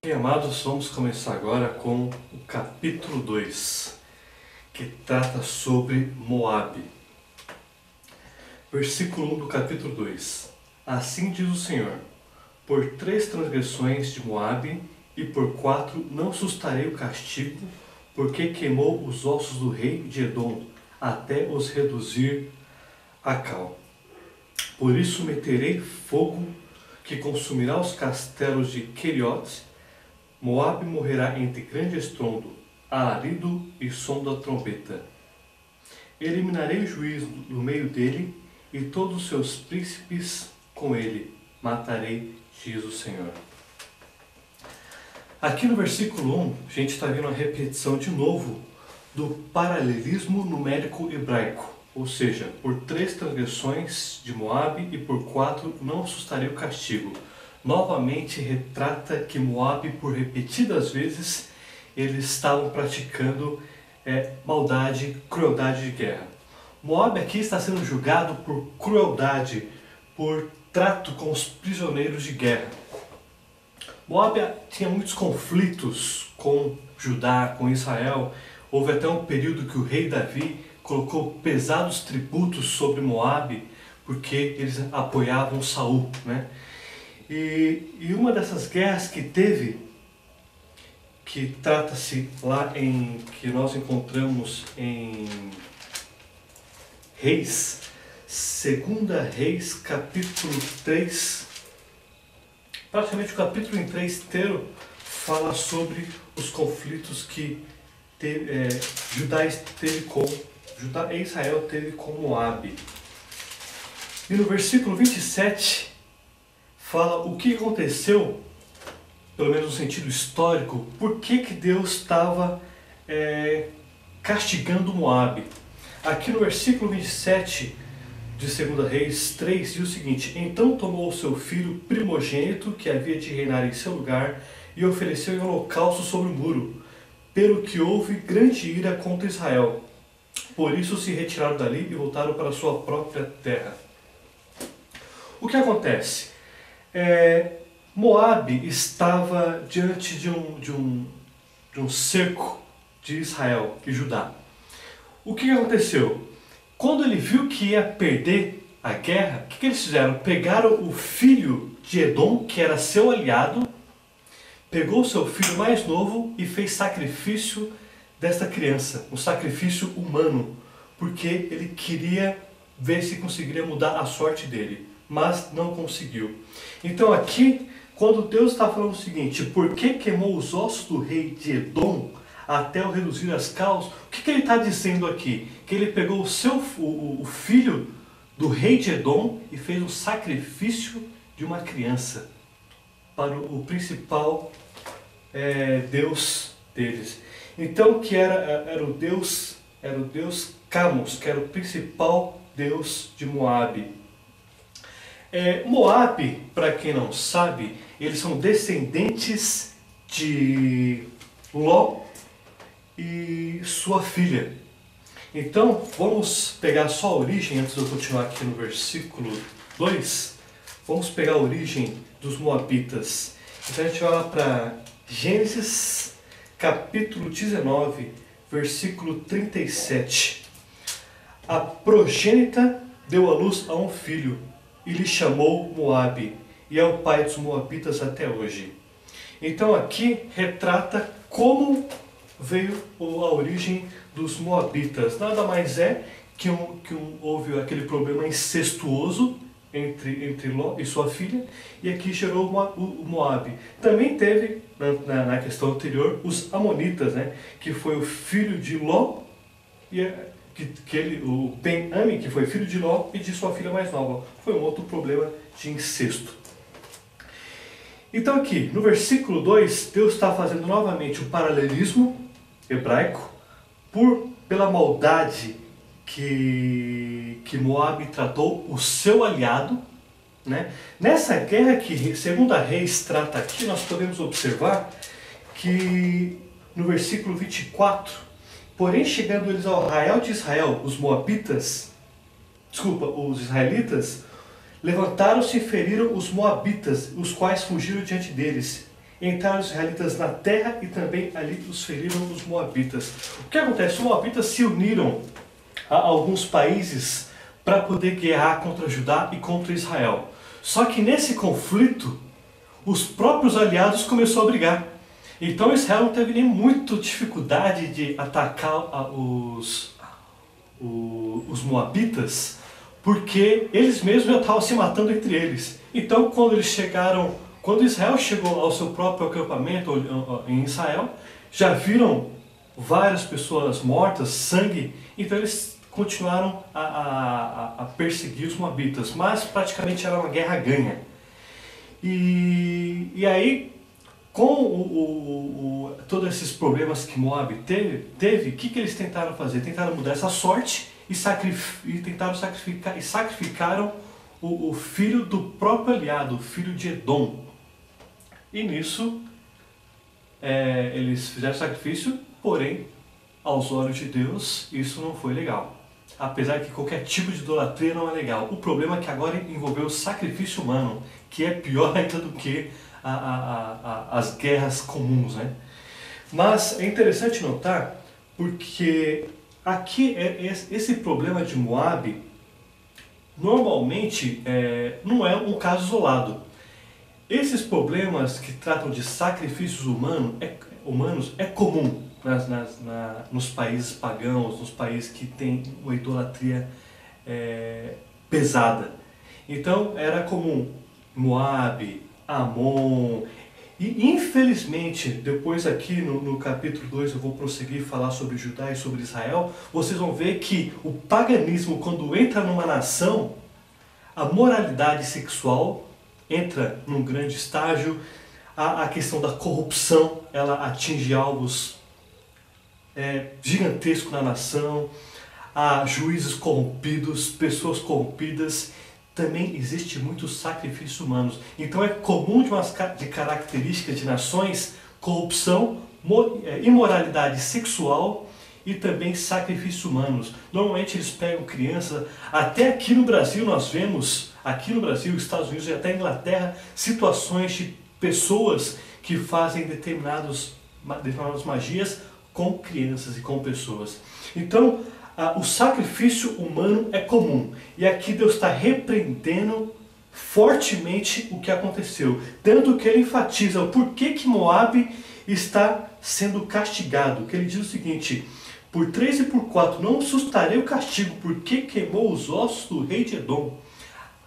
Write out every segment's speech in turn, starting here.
Bem, amados, vamos começar agora com o capítulo 2, que trata sobre Moabe. Versículo 1 do capítulo 2. Assim diz o Senhor: por 3 transgressões de Moabe e por 4 não sustarei o castigo, porque queimou os ossos do rei de Edom, até os reduzir a cal. Por isso meterei fogo que consumirá os castelos de Queriote. Moabe morrerá entre grande estrondo, alarido e som da trombeta. Eliminarei o juízo do meio dele, e todos os seus príncipes com ele matarei, diz o Senhor. Aqui no versículo 1, a gente está vendo a repetição de novo do paralelismo numérico hebraico. Ou seja, por 3 transgressões de Moabe e por 4 não sustarei o castigo. Novamente retrata que Moabe, por repetidas vezes, eles estavam praticando maldade, crueldade de guerra. Moabe aqui está sendo julgado por crueldade, por trato com os prisioneiros de guerra. Moabe tinha muitos conflitos com Judá, com Israel. Houve até um período que o rei Davi colocou pesados tributos sobre Moabe, porque eles apoiavam Saul, né? E uma dessas guerras que teve, que trata-se lá que nós encontramos em Reis, 2 Reis, capítulo 3, praticamente o capítulo inteiro fala sobre os conflitos que Judá e Israel teve com Moabe. E no versículo 27 fala o que aconteceu, pelo menos no sentido histórico, por que Deus estava castigando Moabe. Aqui no versículo 27 de 2 Reis 3 diz o seguinte: então tomou o seu filho primogênito, que havia de reinar em seu lugar, e ofereceu em holocausto sobre o muro, pelo que houve grande ira contra Israel. Por isso se retiraram dali e voltaram para sua própria terra. O que acontece? Moabe estava diante de um cerco de Israel e Judá. O que aconteceu? Quando ele viu que ia perder a guerra, o que eles fizeram? Pegaram o filho de Edom, que era seu aliado, pegou o seu filho mais novo e fez sacrifício desta criança, um sacrifício humano, porque ele queria ver se conseguiria mudar a sorte dele, mas não conseguiu. Então aqui, quando Deus está falando o seguinte: por que queimou os ossos do rei de Edom até o reduzir as caus? O que ele está dizendo aqui? Que ele pegou o filho do rei de Edom e fez um sacrifício de uma criança para o principal deus deles. Então, que era o deus Camus, que era o principal deus de Moabe. Moabe, para quem não sabe, eles são descendentes de Ló e sua filha. Então, vamos pegar só a origem, antes de eu continuar aqui no versículo 2, vamos pegar a origem dos Moabitas. Então a gente vai lá para Gênesis, capítulo 19, versículo 37. A progênita deu à luz a um filho, e lhe chamou Moabe, e é o pai dos Moabitas até hoje. Então aqui retrata como veio a origem dos Moabitas. Nada mais é que houve aquele problema incestuoso entre Ló e sua filha, e aqui gerou o Moabe. Também teve, na questão anterior, os Amonitas, né, que foi o filho de Ló, e o Ben-Ami, que foi filho de Ló e de sua filha mais nova. Foi um outro problema de incesto. Então aqui, no versículo 2, Deus está fazendo novamente o paralelismo hebraico pela maldade que Moabe tratou o seu aliado, né? Nessa guerra que 2 Reis trata aqui, nós podemos observar que no versículo 24, porém chegando eles ao arraial de Israel, os israelitas, levantaram-se e feriram os Moabitas, os quais fugiram diante deles. entraram os israelitas na terra e também ali os feriram os moabitas. O que acontece? Os moabitas se uniram a alguns países para poder guerrear contra Judá e contra Israel. Só que nesse conflito, os próprios aliados começaram a brigar. Então Israel não teve nem muita dificuldade de atacar os moabitas, porque eles mesmos já estavam se matando entre eles. Então quando Israel chegou ao seu próprio acampamento em Israel, já viram várias pessoas mortas, sangue, então eles continuaram a perseguir os moabitas, mas praticamente era uma guerra ganha. E aí, com todos esses problemas que Moab teve, o que eles tentaram fazer? Tentaram mudar essa sorte e sacrificaram o filho do próprio aliado, o filho de Edom. E nisso, eles fizeram sacrifício, porém, aos olhos de Deus, isso não foi legal. Apesar que qualquer tipo de idolatria não é legal. O problema é que agora envolveu o sacrifício humano, que é pior ainda do que as guerras comuns, né? Mas é interessante notar, porque aqui esse problema de Moab, normalmente não é um caso isolado. Esses problemas que tratam de sacrifícios humanos é comum nos países pagãos, nos países que têm uma idolatria pesada. Então era comum Moab, Amon, e infelizmente, depois aqui no capítulo 2 eu vou prosseguir falar sobre Judá e sobre Israel, vocês vão ver que o paganismo, quando entra numa nação, a moralidade sexual entra num grande estágio, a questão da corrupção, ela atinge alvos gigantescos na nação, há juízes corrompidos, pessoas corrompidas, também existe muitos sacrifícios humanos. Então é comum de características de nações, corrupção, imoralidade sexual e também sacrifícios humanos. Normalmente eles pegam crianças, até aqui no Brasil nós vemos, aqui no Brasil, Estados Unidos e até Inglaterra, situações de pessoas que fazem determinadas magias com crianças e com pessoas. Então, o sacrifício humano é comum. E aqui Deus está repreendendo fortemente o que aconteceu. Tanto que ele enfatiza o porquê que Moab está sendo castigado. Que ele diz o seguinte: por 3 e por 4 não sustarei o castigo, porque queimou os ossos do rei de Edom.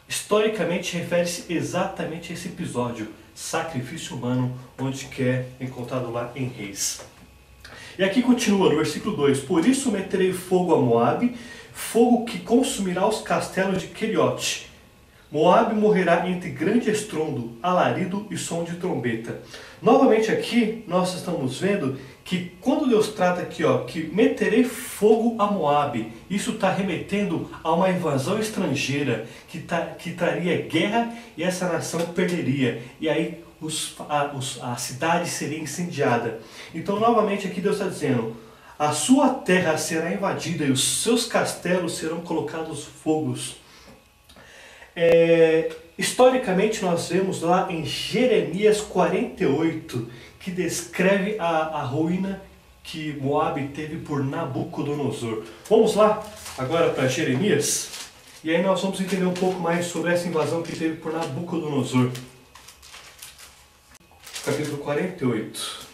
Historicamente refere-se exatamente a esse episódio, sacrifício humano, onde que é encontrado lá em Reis. E aqui continua no versículo 2: por isso meterei fogo a Moabe, fogo que consumirá os castelos de Queriote. Moabe morrerá entre grande estrondo, alarido e som de trombeta. Novamente aqui nós estamos vendo que quando Deus trata aqui, que meterei fogo a Moabe, isso está remetendo a uma invasão estrangeira que traria guerra e essa nação perderia. E aí a cidade seria incendiada. Então novamente aqui Deus está dizendo: a sua terra será invadida e os seus castelos serão colocados fogos. Historicamente nós vemos lá em Jeremias 48 que descreve a ruína que Moab teve por Nabucodonosor. Vamos lá agora para Jeremias e aí nós vamos entender um pouco mais sobre essa invasão que teve por Nabucodonosor. Capítulo 48,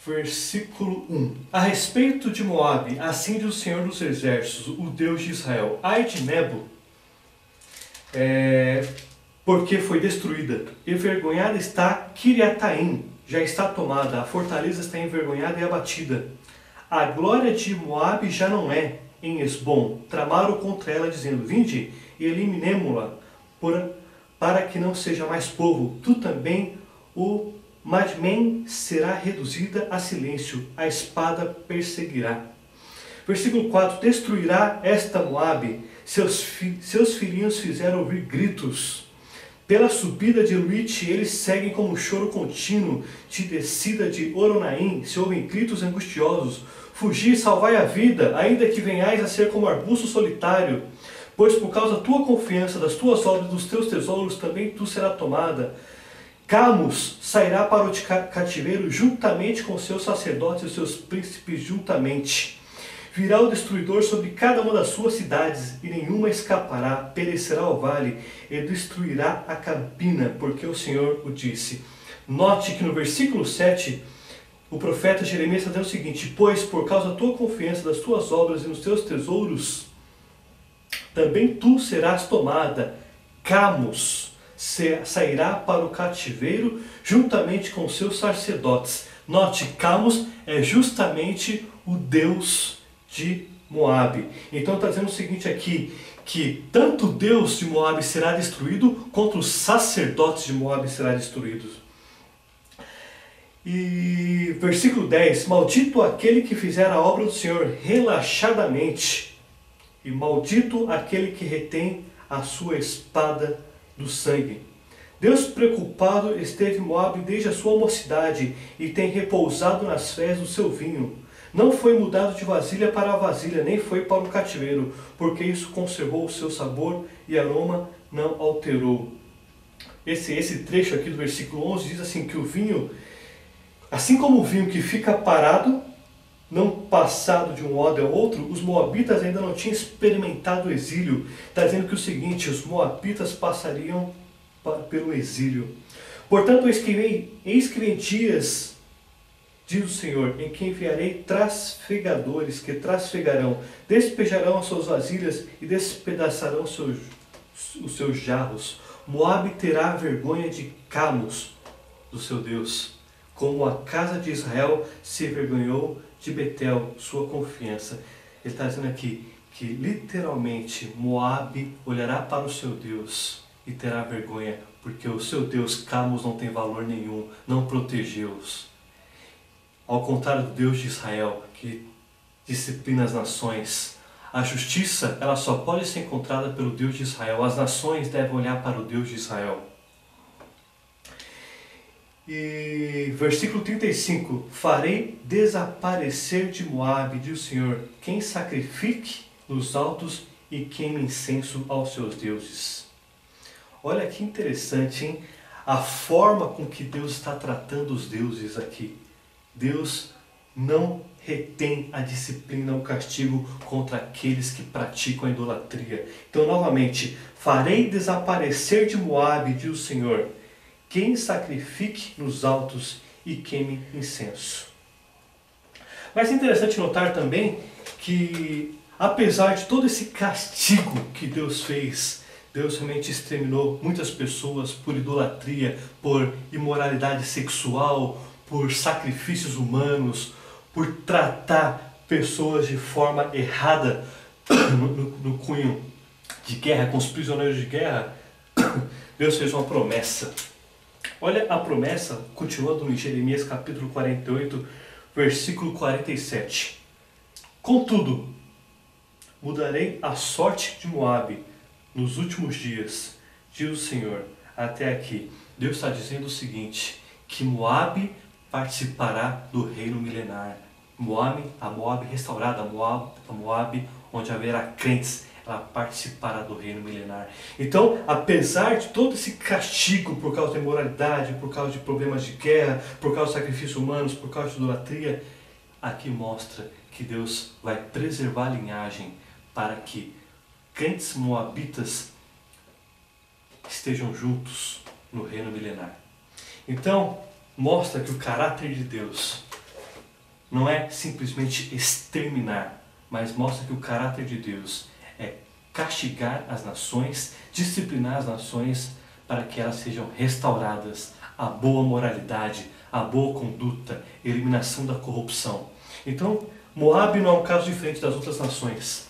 versículo 1. A respeito de Moabe, assim diz o Senhor dos Exércitos, o Deus de Israel: ai de Nebo, porque foi destruída. Envergonhada está Kiriataim, já está tomada, a fortaleza está envergonhada e abatida. A glória de Moabe já não é em Esbom. Tramaram contra ela, dizendo: vinde e eliminemo-la, para que não seja mais povo. Tu também, o Madmen, será reduzida a silêncio, a espada perseguirá. Versículo 4: destruirá esta Moabe, seus filhinhos fizeram ouvir gritos. Pela subida de Luite eles seguem como choro contínuo, de descida de Oronaim se ouvem gritos angustiosos. Fugi, salvai a vida, ainda que venhais a ser como arbusto solitário. Pois por causa da tua confiança, das tuas obras, dos teus tesouros, também tu serás tomada. Camus sairá para o cativeiro juntamente com seus sacerdotes e seus príncipes juntamente. Virá o destruidor sobre cada uma das suas cidades, e nenhuma escapará, perecerá o vale, e destruirá a campina, porque o Senhor o disse. Note que no versículo 7, o profeta Jeremias está dizendo o seguinte: pois por causa da tua confiança, das tuas obras e nos teus tesouros, também tu serás tomada. Camus sairá para o cativeiro juntamente com seus sacerdotes. Note, Camus é justamente o Deus de Moabe. Então está dizendo o seguinte aqui, que tanto o Deus de Moabe será destruído, quanto os sacerdotes de Moabe serão destruídos. E versículo 10, maldito aquele que fizer a obra do Senhor relaxadamente, e maldito aquele que retém a sua espada do sangue. Deus preocupado esteve Moabe desde a sua mocidade, e tem repousado nas fés do seu vinho. Não foi mudado de vasilha para vasilha, nem foi para o cativeiro, porque isso conservou o seu sabor e aroma não alterou. Esse trecho aqui do versículo 11 diz assim, que o vinho, assim como o vinho que fica parado, não passado de um odre ao outro, os moabitas ainda não tinham experimentado o exílio. Está dizendo que o seguinte, os moabitas passariam pelo exílio. Portanto, eis que vem dias, diz o Senhor, em que enviarei trasfegadores, que trasfegarão, despejarão as suas vasilhas e despedaçarão os seus jarros. Moabe terá vergonha de Camus, do seu Deus, como a casa de Israel se envergonhou de Betel, sua confiança. Ele está dizendo aqui que literalmente Moabe olhará para o seu Deus e terá vergonha, porque o seu Deus Camus não tem valor nenhum, não protegeu-os. Ao contrário do Deus de Israel, que disciplina as nações, a justiça ela só pode ser encontrada pelo Deus de Israel. As nações devem olhar para o Deus de Israel. E versículo 35, farei desaparecer de Moabe, diz o Senhor, quem sacrifique nos altos e queime incenso aos seus deuses. Olha que interessante, hein? A forma com que Deus está tratando os deuses aqui. Deus não retém a disciplina, o castigo contra aqueles que praticam a idolatria. Então, novamente, farei desaparecer de Moabe, diz o Senhor, quem sacrifique nos altos e queime incenso. Mas é interessante notar também que, apesar de todo esse castigo que Deus fez, Deus realmente exterminou muitas pessoas por idolatria, por imoralidade sexual, por sacrifícios humanos, por tratar pessoas de forma errada no cunho de guerra, com os prisioneiros de guerra. Deus fez uma promessa. Olha a promessa, continuando em Jeremias capítulo 48, versículo 47. Contudo, mudarei a sorte de Moabe nos últimos dias, diz o Senhor. Até aqui, Deus está dizendo o seguinte, que Moabe participará do reino milenar. A Moabe restaurada, a Moabe onde haverá crentes, ela participará do reino milenar. Então, apesar de todo esse castigo por causa da imoralidade, por causa de problemas de guerra, por causa de sacrifícios humanos, por causa de idolatria, aqui mostra que Deus vai preservar a linhagem para que crentes moabitas estejam juntos no reino milenar. Então, mostra que o caráter de Deus não é simplesmente exterminar, mas mostra que o caráter de Deus é castigar as nações, disciplinar as nações para que elas sejam restauradas à boa moralidade, à boa conduta, eliminação da corrupção. Então, Moabe não é um caso diferente das outras nações.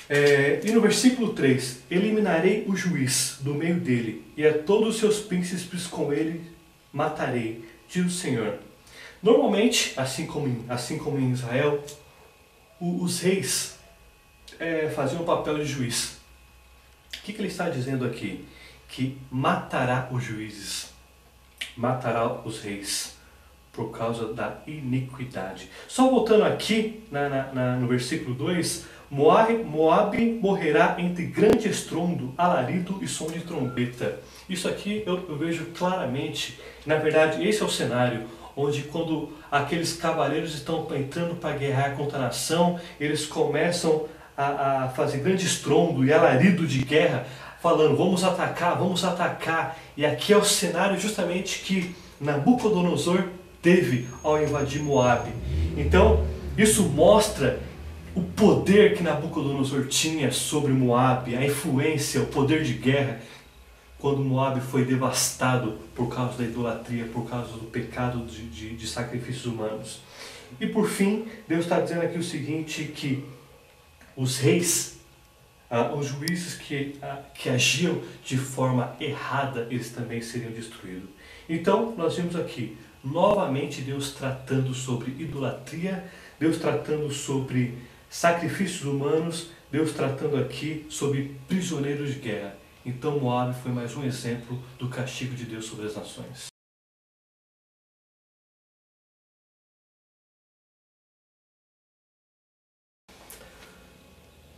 E no versículo 3, eliminarei o juiz do meio dele, e a todos os seus príncipes com ele matarei, diz o Senhor. Normalmente, assim como em Israel, os reis faziam o papel de juiz. O que ele está dizendo aqui? Que matará os juízes, matará os reis, por causa da iniquidade. Só voltando aqui no versículo 2, Moabe morrerá entre grande estrondo, alarido e som de trombeta. Isso aqui eu vejo claramente, na verdade esse é o cenário onde quando aqueles cavaleiros estão entrando para guerrear contra a nação, eles começam a fazer grande estrondo e alarido de guerra, falando vamos atacar, vamos atacar. E aqui é o cenário justamente que Nabucodonosor teve ao invadir Moabe. Então isso mostra o poder que Nabucodonosor tinha sobre Moabe, a influência, o poder de guerra, quando Moabe foi devastado por causa da idolatria, por causa do pecado de sacrifícios humanos. E por fim, Deus está dizendo aqui o seguinte, que os reis, os juízes que agiam de forma errada, eles também seriam destruídos. Então, nós vimos aqui, novamente Deus tratando sobre idolatria, Deus tratando sobre sacrifícios humanos, Deus tratando aqui sobre prisioneiros de guerra. Então Moabe foi mais um exemplo do castigo de Deus sobre as nações.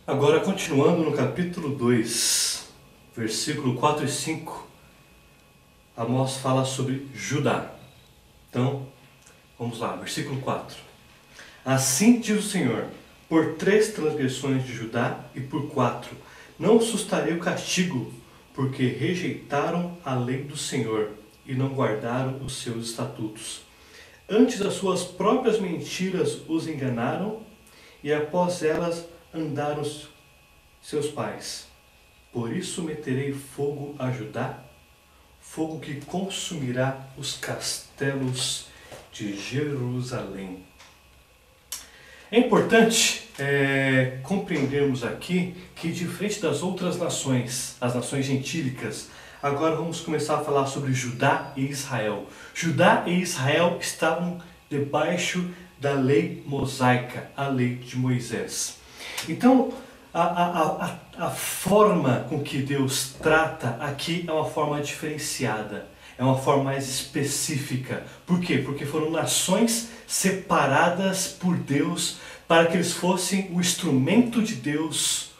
Agora, continuando no capítulo 2, versículo 4 e 5, Amós fala sobre Judá. Então, vamos lá, versículo 4. Assim diz o Senhor, por 3 transgressões de Judá e por 4, não sustarei o castigo, porque rejeitaram a lei do Senhor e não guardaram os seus estatutos. Antes as suas próprias mentiras os enganaram e após elas andaram seus pais. Por isso meterei fogo a Judá, fogo que consumirá os castelos de Jerusalém. É importante compreendermos aqui que, diferente das outras nações, as nações gentílicas, agora vamos começar a falar sobre Judá e Israel. Judá e Israel estavam debaixo da lei mosaica, a lei de Moisés. Então, a forma com que Deus trata aqui é uma forma diferenciada, é uma forma mais específica. Por quê? Porque foram nações separadas por Deus para que eles fossem o instrumento de Deus,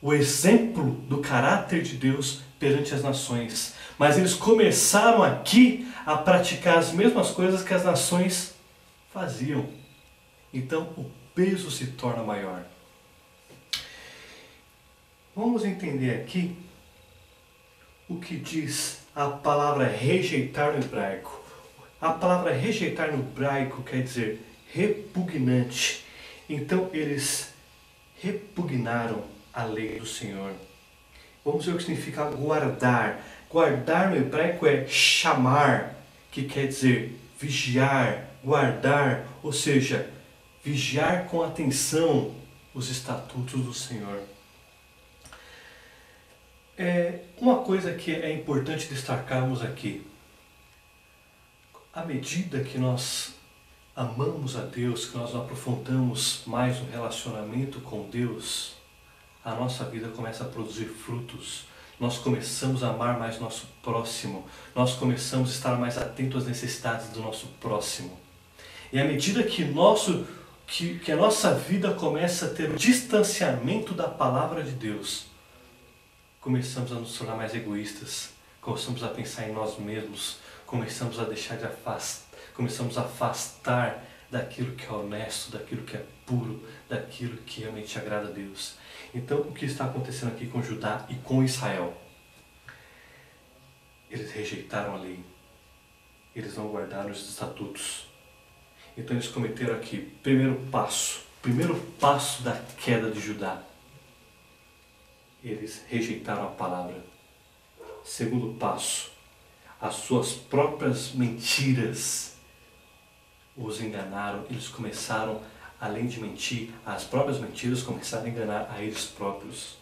o exemplo do caráter de Deus perante as nações. Mas eles começaram aqui a praticar as mesmas coisas que as nações faziam. Então o peso se torna maior. Vamos entender aqui o que diz a palavra rejeitar no hebraico. A palavra rejeitar no hebraico quer dizer repugnante. Então eles repugnaram a lei do Senhor. Vamos ver o que significa guardar. Guardar no hebraico é chamar, que quer dizer vigiar, guardar, ou seja, vigiar com atenção os estatutos do Senhor. Uma coisa que é importante destacarmos aqui, à medida que nós amamos a Deus, que nós aprofundamos mais o relacionamento com Deus, a nossa vida começa a produzir frutos. Nós começamos a amar mais nosso próximo, nós começamos a estar mais atentos às necessidades do nosso próximo. E à medida que a nossa vida começa a ter o distanciamento da palavra de Deus, começamos a nos tornar mais egoístas, começamos a pensar em nós mesmos, começamos a deixar começamos a afastar daquilo que é honesto, daquilo que é puro, daquilo que realmente agrada a Deus. Então, o que está acontecendo aqui com Judá e com Israel? Eles rejeitaram a lei, eles não guardaram os estatutos. Então eles cometeram aqui, primeiro passo da queda de Judá. Eles rejeitaram a palavra. Segundo passo, as suas próprias mentiras os enganaram. Eles começaram, além de mentir, as próprias mentiras começaram a enganar a eles próprios.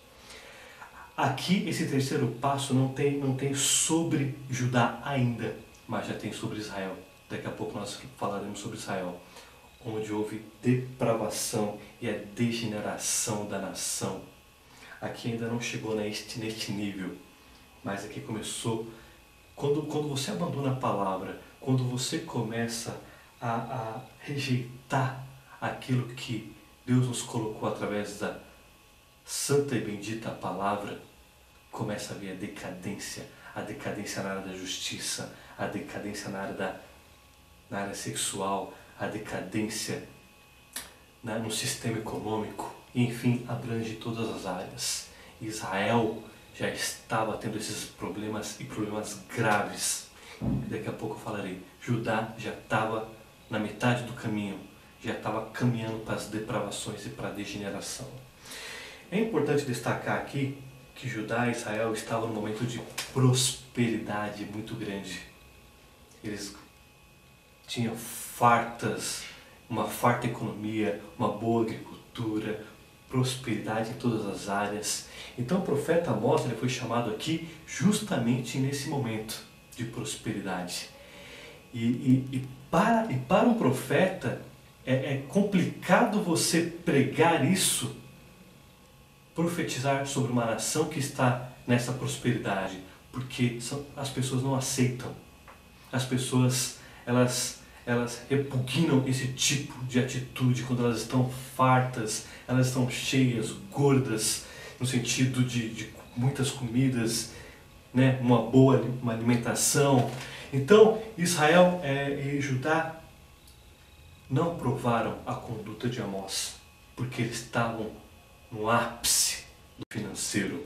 Aqui, esse terceiro passo não tem sobre Judá ainda, mas já tem sobre Israel. Daqui a pouco nós falaremos sobre Israel, onde houve depravação e a degeneração da nação. Aqui ainda não chegou neste nível, mas aqui começou, quando você abandona a palavra, quando você começa a rejeitar aquilo que Deus nos colocou através da santa e bendita palavra, começa a vir a decadência, a decadência na área da justiça, a decadência na área sexual, a decadência no sistema econômico, enfim, abrange todas as áreas. Israel já estava tendo esses problemas e problemas graves. Daqui a pouco eu falarei. Judá já estava na metade do caminho, já estava caminhando para as depravações e para a degeneração. É importante destacar aqui que Judá e Israel estavam num momento de prosperidade muito grande. Eles tinham uma farta economia, uma boa agricultura, prosperidade em todas as áreas. Então o profeta Amós ele foi chamado aqui justamente nesse momento de prosperidade. E para um profeta é complicado você pregar isso, profetizar sobre uma nação que está nessa prosperidade, porque as pessoas não aceitam. As pessoas elas repugnam esse tipo de atitude quando elas estão fartas, elas estão cheias, gordas, no sentido de muitas comidas, né? Uma alimentação. Então Israel e Judá não aprovaram a conduta de Amós, porque eles estavam no ápice do financeiro.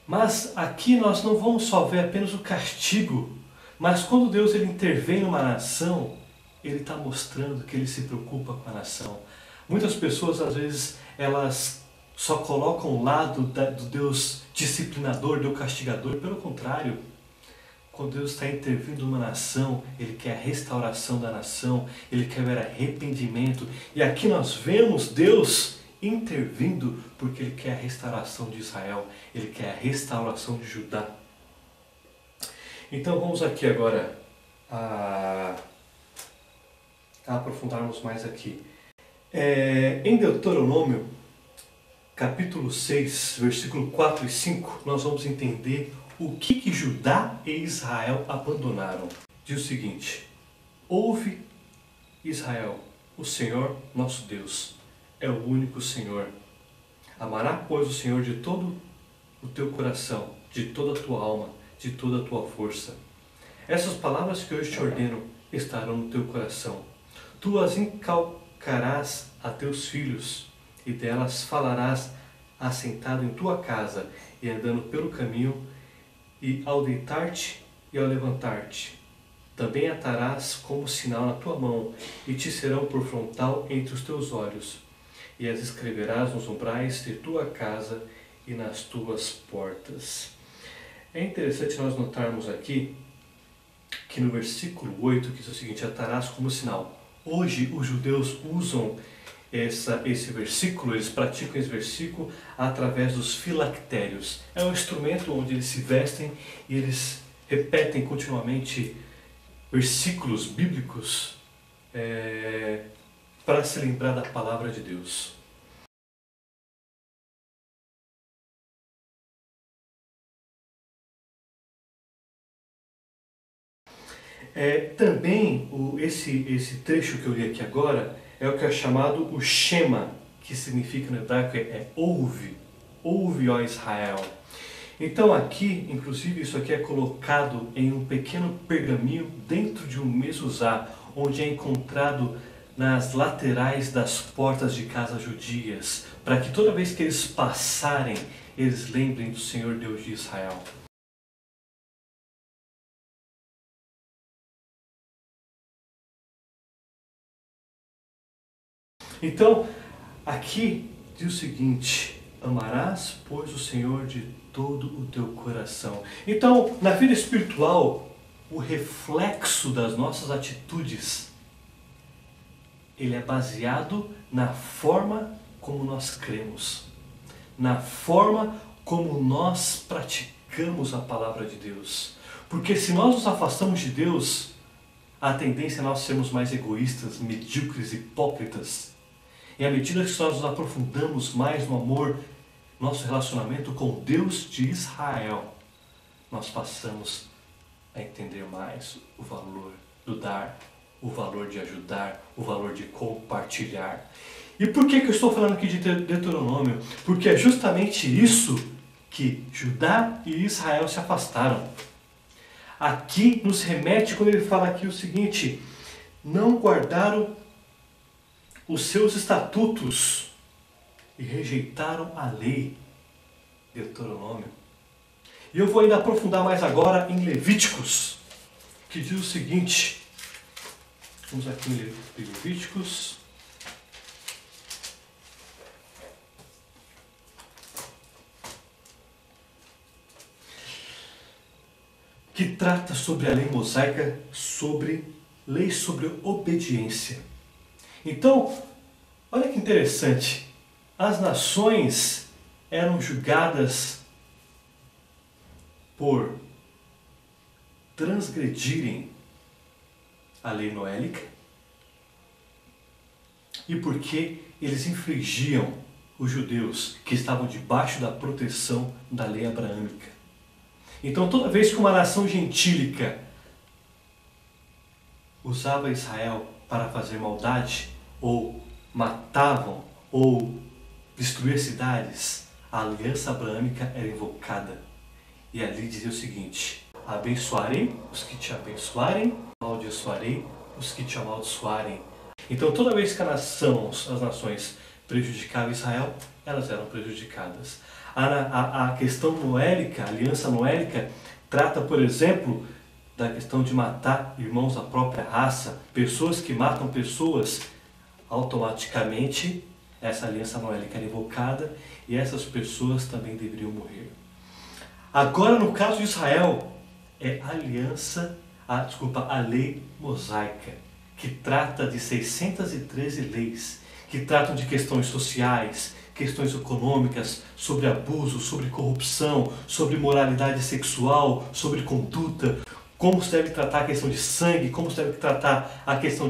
Mas aqui nós não vamos só ver apenas o castigo, mas quando Deus ele intervém numa nação, Ele está mostrando que Ele se preocupa com a nação. Muitas pessoas às vezes elas só colocam o lado do Deus disciplinador, do castigador. Pelo contrário, quando Deus está intervindo numa nação, Ele quer a restauração da nação, Ele quer ver arrependimento. E aqui nós vemos Deus intervindo porque Ele quer a restauração de Israel, Ele quer a restauração de Judá. Então vamos aqui agora a aprofundarmos mais aqui. Em Deuteronômio, capítulo 6, versículo 4 e 5, nós vamos entender o que Judá e Israel abandonaram. Diz o seguinte: ouve, Israel, o Senhor nosso Deus é o único Senhor. Amará, pois, o Senhor de todo o teu coração, de toda a tua alma, de toda a tua força. Essas palavras que hoje te ordeno estarão no teu coração. Tu as inculcarás a teus filhos, e delas falarás assentado em tua casa, e andando pelo caminho, e ao deitar-te e ao levantar-te. Também atarás como sinal na tua mão, e te serão por frontal entre os teus olhos, e as escreverás nos umbrais de tua casa e nas tuas portas. É interessante nós notarmos aqui que no versículo 8 que diz o seguinte: atarás como sinal. Hoje os judeus usam esse versículo, eles praticam esse versículo através dos filactérios. É um instrumento onde eles se vestem e eles repetem continuamente versículos bíblicos para se lembrar da palavra de Deus. Também esse trecho que eu li aqui agora é o que é chamado o Shema, que significa no hebraico ouve, ó Israel. Então aqui, inclusive, isso aqui é colocado em um pequeno pergaminho dentro de um mezuzá, onde é encontrado nas laterais das portas de casas judias, para que toda vez que eles passarem, eles lembrem do Senhor Deus de Israel. Então, aqui diz o seguinte: amarás, pois, o Senhor de todo o teu coração. Então, na vida espiritual, o reflexo das nossas atitudes, ele é baseado na forma como nós cremos, na forma como nós praticamos a palavra de Deus. Porque se nós nos afastamos de Deus, a tendência é nós sermos mais egoístas, medíocres, hipócritas. E à medida que nós nos aprofundamos mais no amor, nosso relacionamento com Deus de Israel, nós passamos a entender mais o valor do dar, o valor de ajudar, o valor de compartilhar. E por que eu estou falando aqui de Deuteronômio? Porque é justamente isso que Judá e Israel se afastaram. Aqui nos remete quando ele fala aqui o seguinte: não guardaram os seus estatutos e rejeitaram a lei. Deuteronômio. E eu vou ainda aprofundar mais agora em Levíticos, que diz o seguinte. Vamos aqui em Levíticos. Que trata sobre a lei mosaica, sobre lei sobre obediência. Então, olha que interessante. As nações eram julgadas por transgredirem a lei noélica e porque eles infringiam os judeus que estavam debaixo da proteção da lei abraâmica. Então, toda vez que uma nação gentílica usava Israel para fazer maldade, ou matavam, ou destruir cidades, a aliança abraâmica era invocada. E ali dizia o seguinte: abençoarei os que te abençoarem, amaldiçoarei os que te amaldiçoarem. Então, toda vez que as nações prejudicavam Israel, elas eram prejudicadas. A questão noélica, a aliança noélica, trata, por exemplo, da questão de matar irmãos da própria raça. Pessoas que matam pessoas, automaticamente essa aliança noélica era invocada e essas pessoas também deveriam morrer. Agora, no caso de Israel, é a lei mosaica, que trata de 613 leis, que tratam de questões sociais, questões econômicas, sobre abuso, sobre corrupção, sobre moralidade sexual, sobre conduta, como se deve tratar a questão de sangue, como se deve tratar a questão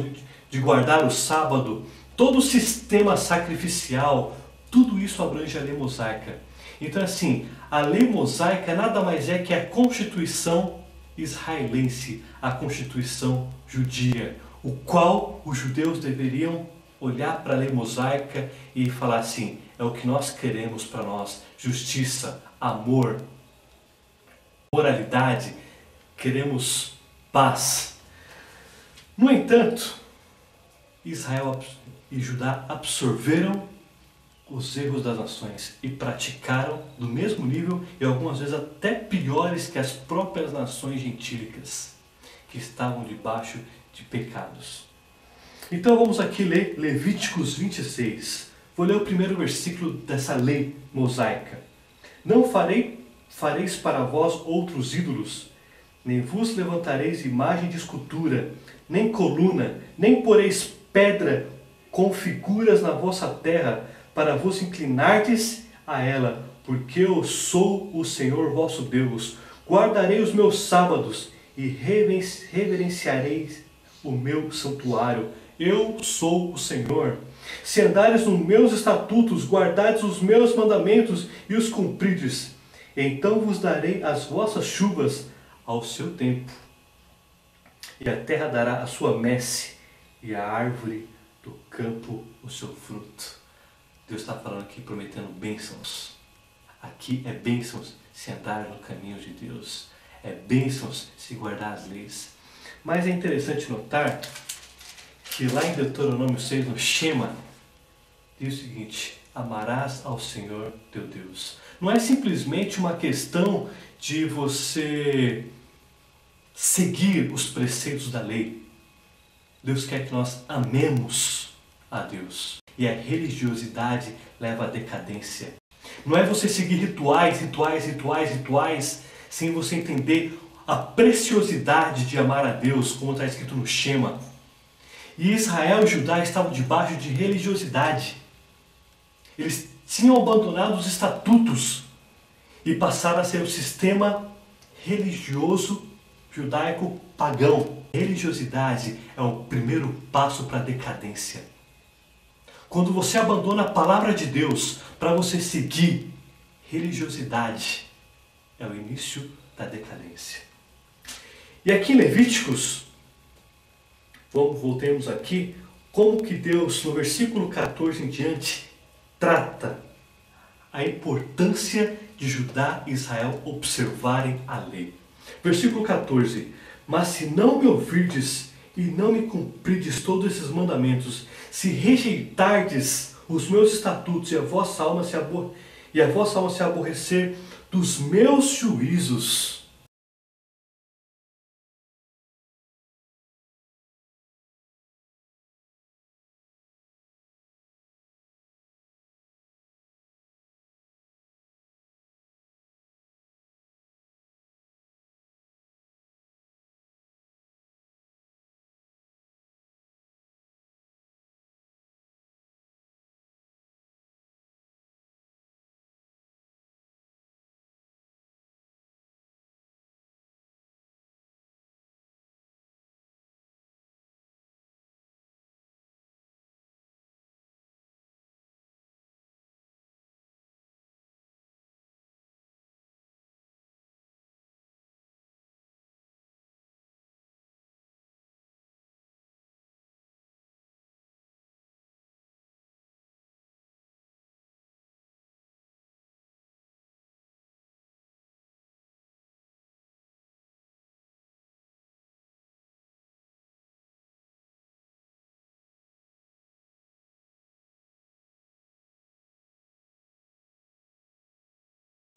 de guardar o sábado, todo o sistema sacrificial, tudo isso abrange a lei mosaica. Então, assim, a lei mosaica nada mais é que a Constituição israelense, a Constituição judia, o qual os judeus deveriam olhar para a lei mosaica e falar assim: é o que nós queremos para nós, justiça, amor, moralidade, queremos paz. No entanto, Israel e Judá absorveram os erros das nações e praticaram do mesmo nível e algumas vezes até piores que as próprias nações gentílicas que estavam debaixo de pecados. Então vamos aqui ler Levíticos 26. Vou ler o primeiro versículo dessa lei mosaica. Não fareis para vós outros ídolos, nem vos levantareis imagem de escultura, nem coluna, nem poreis pedra com figuras na vossa terra, para vos inclinardes a ela, porque eu sou o Senhor vosso Deus. Guardarei os meus sábados e reverenciareis o meu santuário. Eu sou o Senhor. Se andares nos meus estatutos, guardares os meus mandamentos e os cumprides, então vos darei as vossas chuvas ao seu tempo, e a terra dará a sua messe, e a árvore do campo o seu fruto. Deus está falando aqui, prometendo bênçãos. Aqui é bênçãos se andar no caminho de Deus. É bênçãos se guardar as leis. Mas é interessante notar que lá em Deuteronômio 6, no Shema, diz o seguinte: amarás ao Senhor teu Deus. Não é simplesmente uma questão de você seguir os preceitos da lei. Deus quer que nós amemos a Deus. E a religiosidade leva à decadência. Não é você seguir rituais, sem você entender a preciosidade de amar a Deus, como está escrito no Shema. E Israel e Judá estavam debaixo de religiosidade. Eles tinham abandonado os estatutos e passaram a ser o sistema religioso judaico pagão. Religiosidade é o primeiro passo para a decadência. Quando você abandona a palavra de Deus para você seguir religiosidade, é o início da decadência. E aqui em Levíticos, voltemos aqui, como que Deus, no versículo 14 em diante, trata a importância de Judá e Israel observarem a lei. Versículo 14. Mas se não me ouvirdes e não me cumprirdes todos esses mandamentos, se rejeitardes os meus estatutos e a vossa alma se aborrecer dos meus juízos,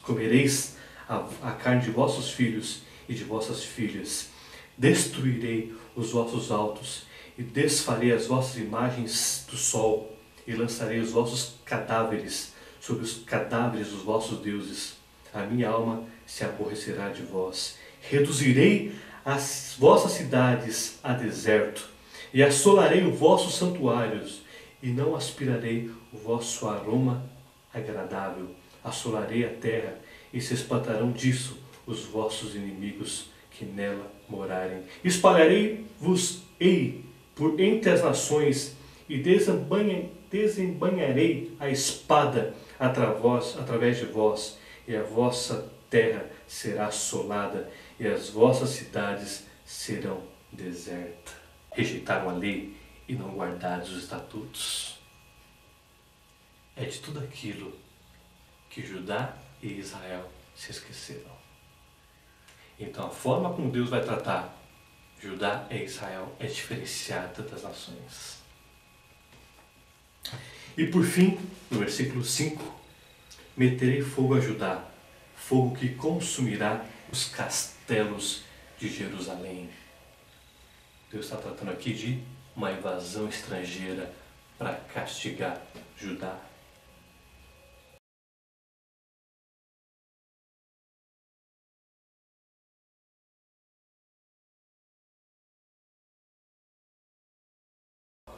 comereis a carne de vossos filhos e de vossas filhas, destruirei os vossos altos e desfarei as vossas imagens do sol e lançarei os vossos cadáveres sobre os cadáveres dos vossos deuses. A minha alma se aborrecerá de vós. Reduzirei as vossas cidades a deserto e assolarei os vossos santuários e não aspirarei o vosso aroma agradável. Assolarei a terra e se espantarão disso os vossos inimigos que nela morarem. Espalharei-vos-ei por entre as nações e desembanharei a espada através de vós, e a vossa terra será assolada e as vossas cidades serão desertas. Rejeitaram a lei e não guardaram os estatutos. É de tudo aquilo que Judá e Israel se esqueceram. Então a forma como Deus vai tratar Judá e Israel é diferenciada das nações. E por fim, no versículo 5, meterei fogo a Judá, fogo que consumirá os castelos de Jerusalém. Deus está tratando aqui de uma invasão estrangeira para castigar Judá.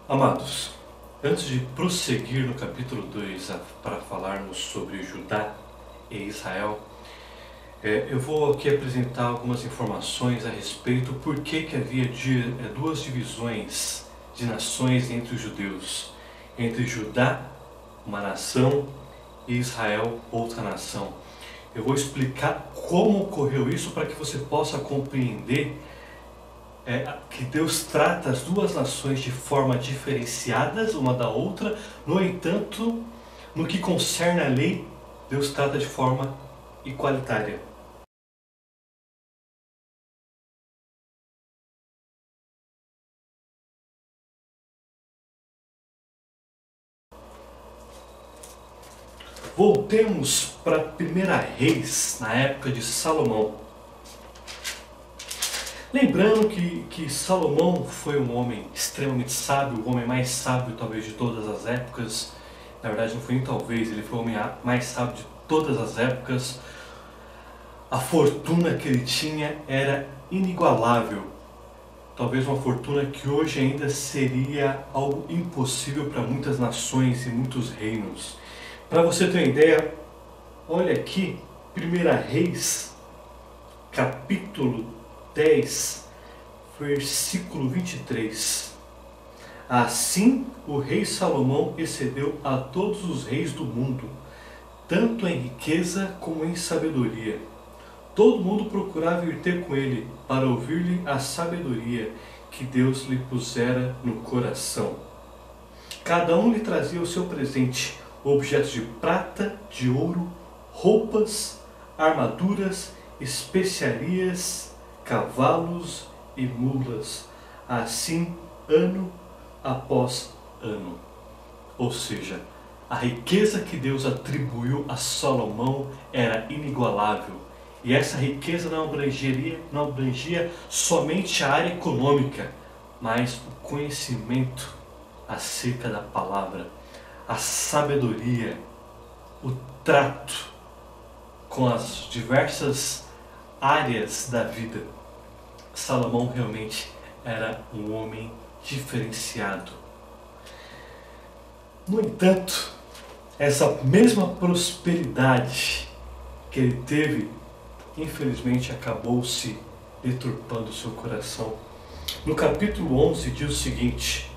Amados, antes de prosseguir no capítulo 2 para falarmos sobre Judá e Israel, eu vou aqui apresentar algumas informações a respeito do porquê que havia duas divisões de nações entre os judeus. Entre Judá, uma nação, e Israel, outra nação. Eu vou explicar como ocorreu isso para que você possa compreender que Deus trata as duas nações de forma diferenciadas uma da outra. No entanto, no que concerne à lei, Deus trata de forma igualitária. Voltemos para a 1 Reis, na época de Salomão. Lembrando que Salomão foi um homem extremamente sábio, o homem mais sábio talvez de todas as épocas. Na verdade não foi nem talvez, ele foi o homem mais sábio de todas as épocas. A fortuna que ele tinha era inigualável. Talvez uma fortuna que hoje ainda seria algo impossível para muitas nações e muitos reinos. Para você ter uma ideia, olha aqui, 1 Reis, capítulo 10, versículo 23. Assim o rei Salomão excedeu a todos os reis do mundo, tanto em riqueza como em sabedoria. Todo mundo procurava ir ter com ele, para ouvir-lhe a sabedoria que Deus lhe pusera no coração. Cada um lhe trazia o seu presente, objetos de prata, de ouro, roupas, armaduras, especiarias, cavalos e mulas, assim ano após ano. Ou seja, a riqueza que Deus atribuiu a Salomão era inigualável. E essa riqueza não abrangia somente a área econômica, mas o conhecimento acerca da palavra, a sabedoria, o trato com as diversas áreas da vida. Salomão realmente era um homem diferenciado. No entanto, essa mesma prosperidade que ele teve, infelizmente acabou se deturpando o seu coração. No capítulo 11 diz o seguinte,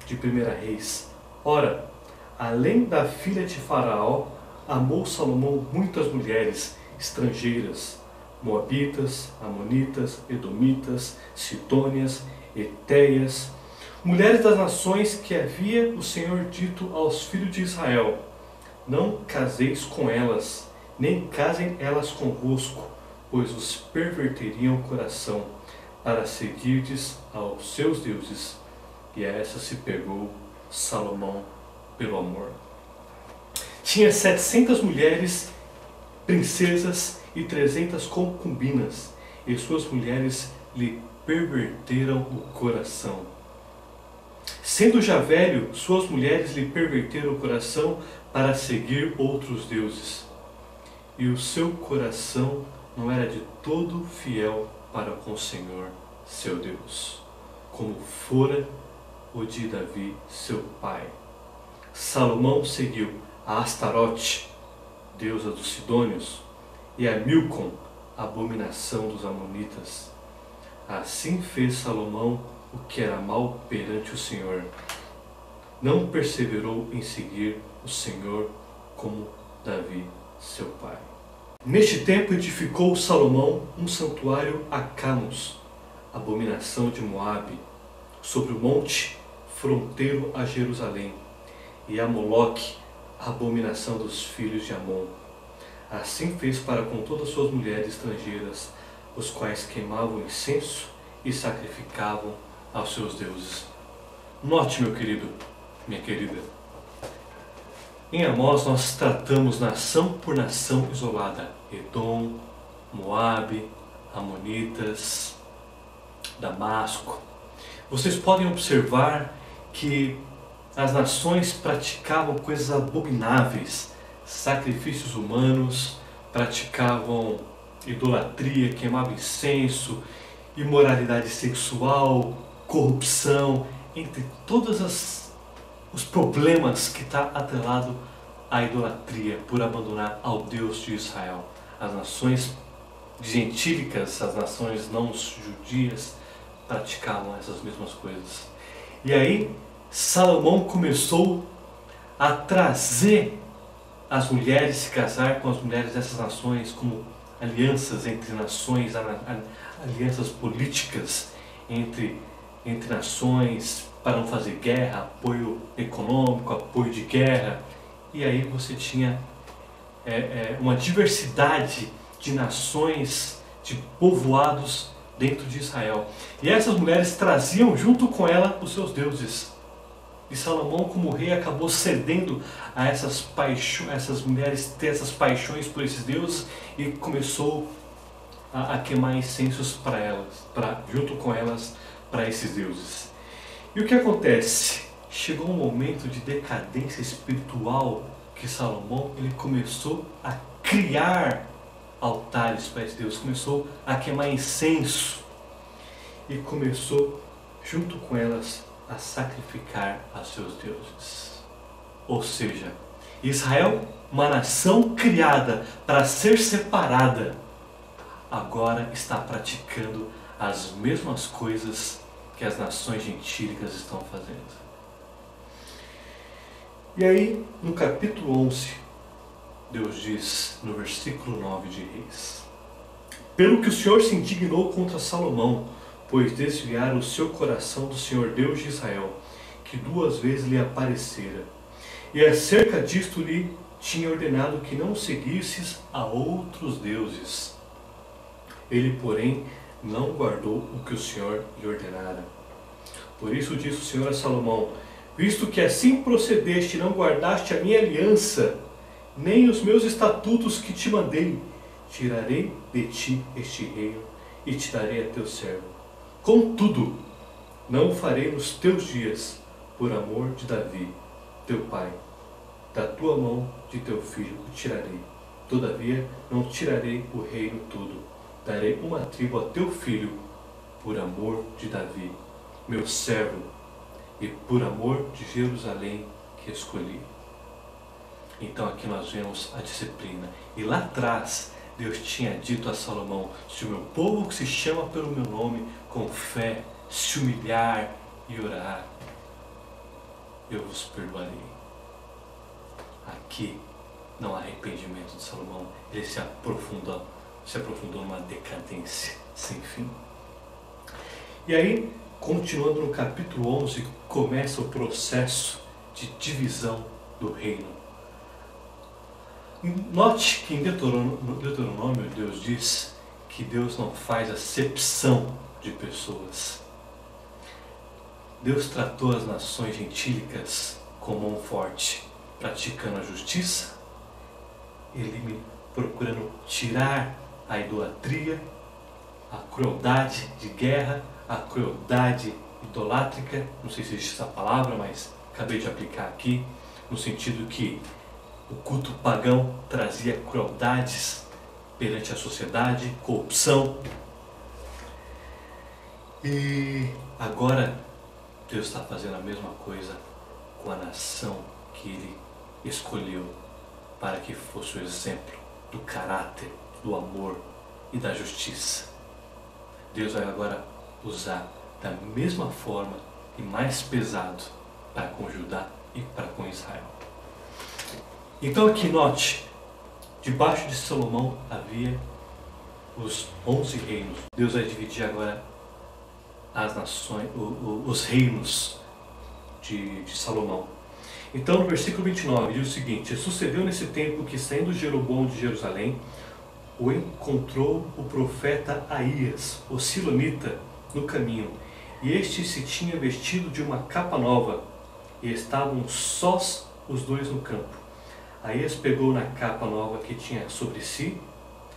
de 1 Reis: Ora, além da filha de Faraó, amou Salomão muitas mulheres estrangeiras, moabitas, amonitas, edomitas, sidônias, etéias, mulheres das nações que havia o Senhor dito aos filhos de Israel: não caseis com elas, nem casem elas convosco, pois os perverteriam o coração, para seguirdes aos seus deuses. E a essa se pegou Salomão pelo amor. Tinha 700 mulheres, princesas e 300 concubinas, e suas mulheres lhe perverteram o coração. Sendo já velho, suas mulheres lhe perverteram o coração para seguir outros deuses. E o seu coração não era de todo fiel para com o Senhor, seu Deus, como fora o de Davi, seu pai. Salomão seguiu a Astarote, deusa dos Sidônios, e a Milcom, abominação dos Amonitas. Assim fez Salomão o que era mal perante o Senhor. Não perseverou em seguir o Senhor como Davi, seu pai. Neste tempo edificou Salomão um santuário a Camus, abominação de Moabe, sobre o monte fronteiro a Jerusalém, e a Moloque, abominação dos filhos de Amon. Assim fez para com todas suas mulheres estrangeiras, os quais queimavam incenso e sacrificavam aos seus deuses. Note, meu querido, minha querida, em Amós nós tratamos nação por nação isolada: Edom, Moabe, Amonitas, Damasco. Vocês podem observar que as nações praticavam coisas abomináveis, sacrifícios humanos, praticavam idolatria, queimavam incenso, imoralidade sexual, corrupção, entre todos os problemas que está atrelado à idolatria, por abandonar ao Deus de Israel. As nações gentílicas, as nações não judias, praticavam essas mesmas coisas. E aí Salomão começou a trazer as mulheres, se casar com as mulheres dessas nações, como alianças entre nações, alianças políticas entre nações, para não fazer guerra, apoio econômico, apoio de guerra. E aí você tinha uma diversidade de nações, de povoados dentro de Israel. E essas mulheres traziam junto com ela os seus deuses. E Salomão, como rei, acabou cedendo a essas mulheres ter essas paixões por esses deuses, e começou a queimar incensos para elas, junto com elas, para esses deuses. E o que acontece? Chegou um momento de decadência espiritual que Salomão ele começou a criar altares para esse Deus, começou a queimar incenso e começou, junto com elas, a sacrificar a seus deuses. Ou seja, Israel, uma nação criada para ser separada, agora está praticando as mesmas coisas que as nações gentílicas estão fazendo. E aí, no capítulo 11, Deus diz, no versículo 9 de Reis: Pelo que o Senhor se indignou contra Salomão, pois desviara o seu coração do Senhor Deus de Israel, que 2 vezes lhe aparecera, E acerca disto lhe tinha ordenado que não seguisses a outros deuses. Ele, porém, não guardou o que o Senhor lhe ordenara. Por isso disse o Senhor a Salomão: visto que assim procedeste e não guardaste a minha aliança, nem os meus estatutos que te mandei, tirarei de ti este reino e te darei a teu servo. Contudo, não o farei nos teus dias, por amor de Davi, teu pai. Da tua mão de teu filho o tirarei. Todavia, não tirarei o reino todo. Darei uma tribo a teu filho, por amor de Davi, meu servo, e por amor de Jerusalém que escolhi. Então aqui nós vemos a disciplina. E lá atrás, Deus tinha dito a Salomão: se o meu povo que se chama pelo meu nome, com fé, se humilhar e orar, eu vos perdoarei. Aqui não há arrependimento de Salomão. Ele se aprofundou numa decadência sem fim. E aí, continuando no capítulo 11, começa o processo de divisão do reino. Note que em Deuteronômio Deus diz que Deus não faz acepção de pessoas. Deus tratou as nações gentílicas com mão forte, praticando a justiça, procurando tirar a idolatria, a crueldade de guerra, a crueldade idolátrica. Não sei se existe essa palavra, mas acabei de aplicar aqui, no sentido que o culto pagão trazia crueldades perante a sociedade, corrupção. E agora Deus está fazendo a mesma coisa com a nação que Ele escolheu para que fosse o exemplo do caráter, do amor e da justiça. Deus vai agora usar da mesma forma e mais pesado para com Judá e para com Israel. Então aqui note, debaixo de Salomão havia os 11 reinos. Deus vai dividir agora as nações, os reinos de Salomão. Então no versículo 29 diz o seguinte: sucedeu nesse tempo que, saindo Jeroboão de Jerusalém, o encontrou o profeta Aías, o silonita, no caminho, e este se tinha vestido de uma capa nova, e estavam sós os dois no campo. Aías pegou na capa nova que tinha sobre si,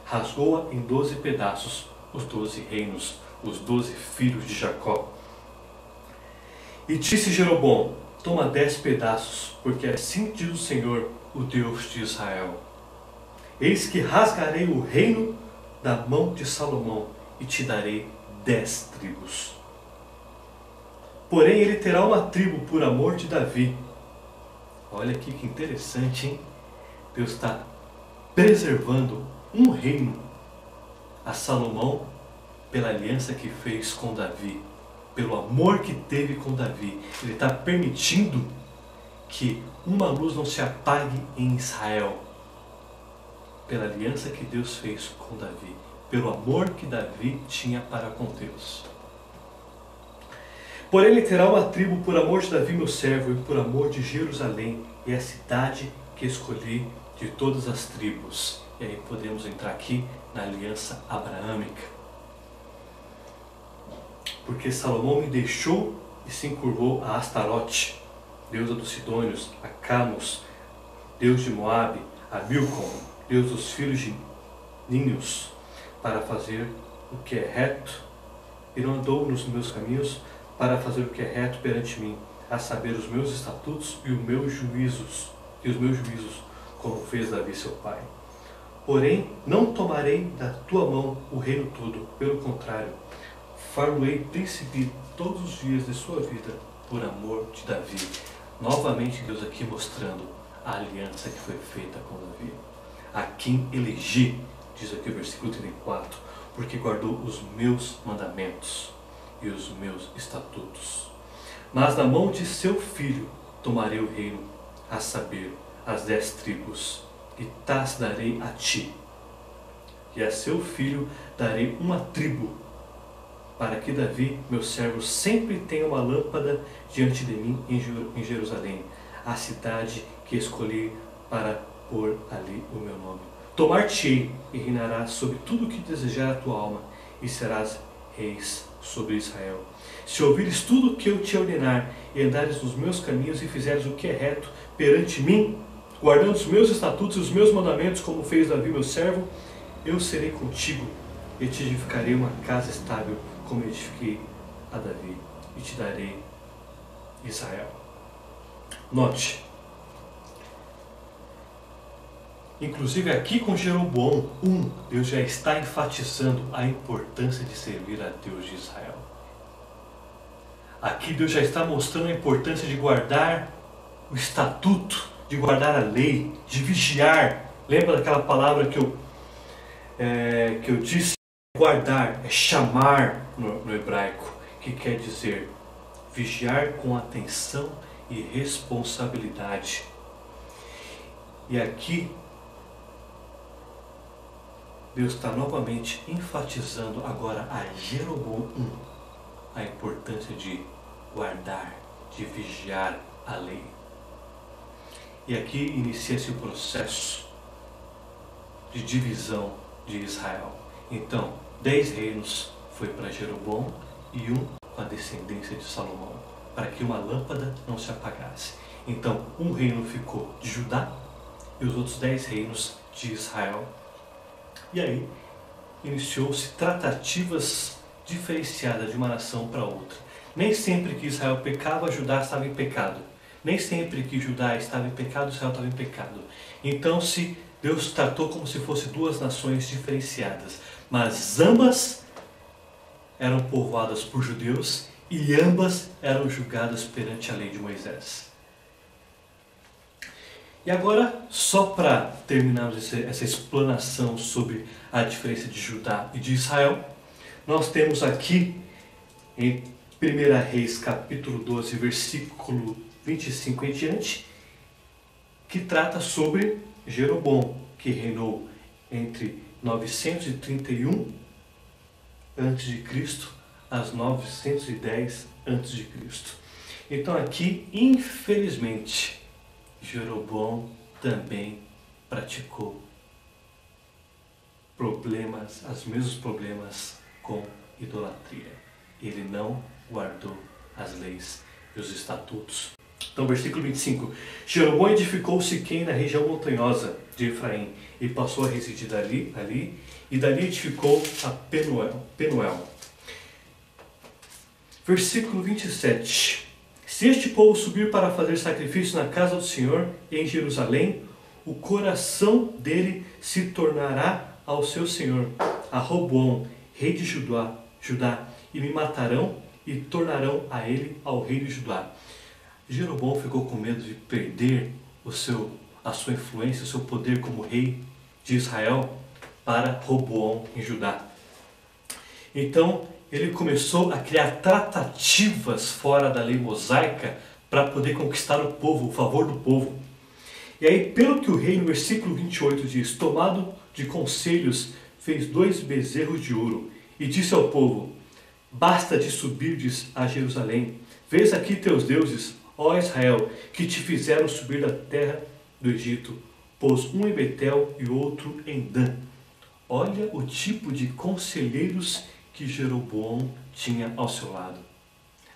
rasgou-a em 12 pedaços, os 12 reinos, os 12 filhos de Jacó. E disse Jeroboão: toma 10 pedaços, porque assim diz o Senhor, o Deus de Israel: eis que rasgarei o reino da mão de Salomão e te darei 10 tribos. Porém ele terá uma tribo por amor de Davi. Olha aqui que interessante, hein? Deus está preservando um reino a Salomão pela aliança que fez com Davi, pelo amor que teve com Davi. Ele está permitindo que uma luz não se apague em Israel, pela aliança que Deus fez com Davi, pelo amor que Davi tinha para com Deus. Porém ele terá uma tribo por amor de Davi meu servo, e por amor de Jerusalém, e a cidade que escolhi de todas as tribos. E aí podemos entrar aqui na aliança abraâmica. Porque Salomão me deixou e se encurvou a Astarote, deusa dos Sidônios, a Camus, deus de Moabe, a Milcom, deus dos filhos de Nínios, para fazer o que é reto, e não andou nos meus caminhos para fazer o que é reto perante mim, a saber, os meus estatutos e os meus juízos, como fez Davi seu pai. Porém, não tomarei da tua mão o reino todo, pelo contrário, far-lo-ei príncipe todos os dias de sua vida, por amor de Davi. Novamente Deus aqui mostrando a aliança que foi feita com Davi. A quem elegi, diz aqui o versículo 34, porque guardou os meus mandamentos e os meus estatutos. Mas da mão de seu filho tomarei o reino, a saber, as 10 tribos, e tas darei a ti, e a seu filho darei uma tribo, para que Davi, meu servo, sempre tenha uma lâmpada diante de mim em Jerusalém, a cidade que escolhi para pôr ali o meu nome. Tomar-te-ei e reinarás sobre tudo o que desejar a tua alma, e serás reis sobre Israel. Se ouvires tudo o que eu te ordenar, e andares nos meus caminhos, e fizeres o que é reto perante mim, guardando os meus estatutos e os meus mandamentos, como fez Davi meu servo, eu serei contigo, e te edificarei uma casa estável, como edifiquei a Davi, e te darei Israel. Note, inclusive aqui com Jeroboão 1, Deus já está enfatizando a importância de servir a Deus de Israel. Aqui Deus já está mostrando a importância de guardar o estatuto, de guardar a lei, de vigiar. Lembra daquela palavra que eu disse? Guardar é chamar no hebraico, que quer dizer vigiar com atenção e responsabilidade. E aqui Deus está novamente enfatizando agora a Jeroboão 1, a importância de guardar, de vigiar a lei. E aqui inicia-se o processo de divisão de Israel. Então, 10 reinos foi para Jeroboão e 1 com a descendência de Salomão, para que uma lâmpada não se apagasse. Então, um reino ficou de Judá e os outros 10 reinos de Israel. E aí, iniciou-se tratativas diferenciadas de uma nação para outra. Nem sempre que Israel pecava, Judá estava em pecado. Nem sempre que Judá estava em pecado, Israel estava em pecado. Então, Deus tratou como se fossem duas nações diferenciadas. Mas ambas eram povoadas por judeus e ambas eram julgadas perante a lei de Moisés. E agora, só para terminarmos essa explanação sobre a diferença de Judá e de Israel, nós temos aqui em 1 Reis capítulo 12, versículo 25 em diante, que trata sobre Jeroboão, que reinou entre 931 a.C. às 910 a.C. Então aqui, infelizmente, Jeroboão também praticou os mesmos problemas com idolatria. Ele não guardou as leis e os estatutos. Então, versículo 25. Jeroboão edificou Siquém na região montanhosa de Efraim e passou a residir ali, e dali edificou a Penuel. Versículo 27. Se este povo subir para fazer sacrifício na casa do Senhor em Jerusalém, o coração dele se tornará ao seu senhor, a Roboão, rei de Judá, e me matarão e tornarão a ele ao rei de Judá. Jeroboão ficou com medo de perder a sua influência, o seu poder como rei de Israel para Roboão em Judá. Então ele começou a criar tratativas fora da lei mosaica para poder conquistar o povo, o favor do povo. E aí, pelo que o rei, no versículo 28 diz, tomado de conselhos, fez 2 bezerros de ouro e disse ao povo, basta de subirdes a Jerusalém, vês aqui teus deuses, ó Israel, que te fizeram subir da terra do Egito, pôs um em Betel e outro em Dan. Olha o tipo de conselheiros que Jeroboão tinha ao seu lado.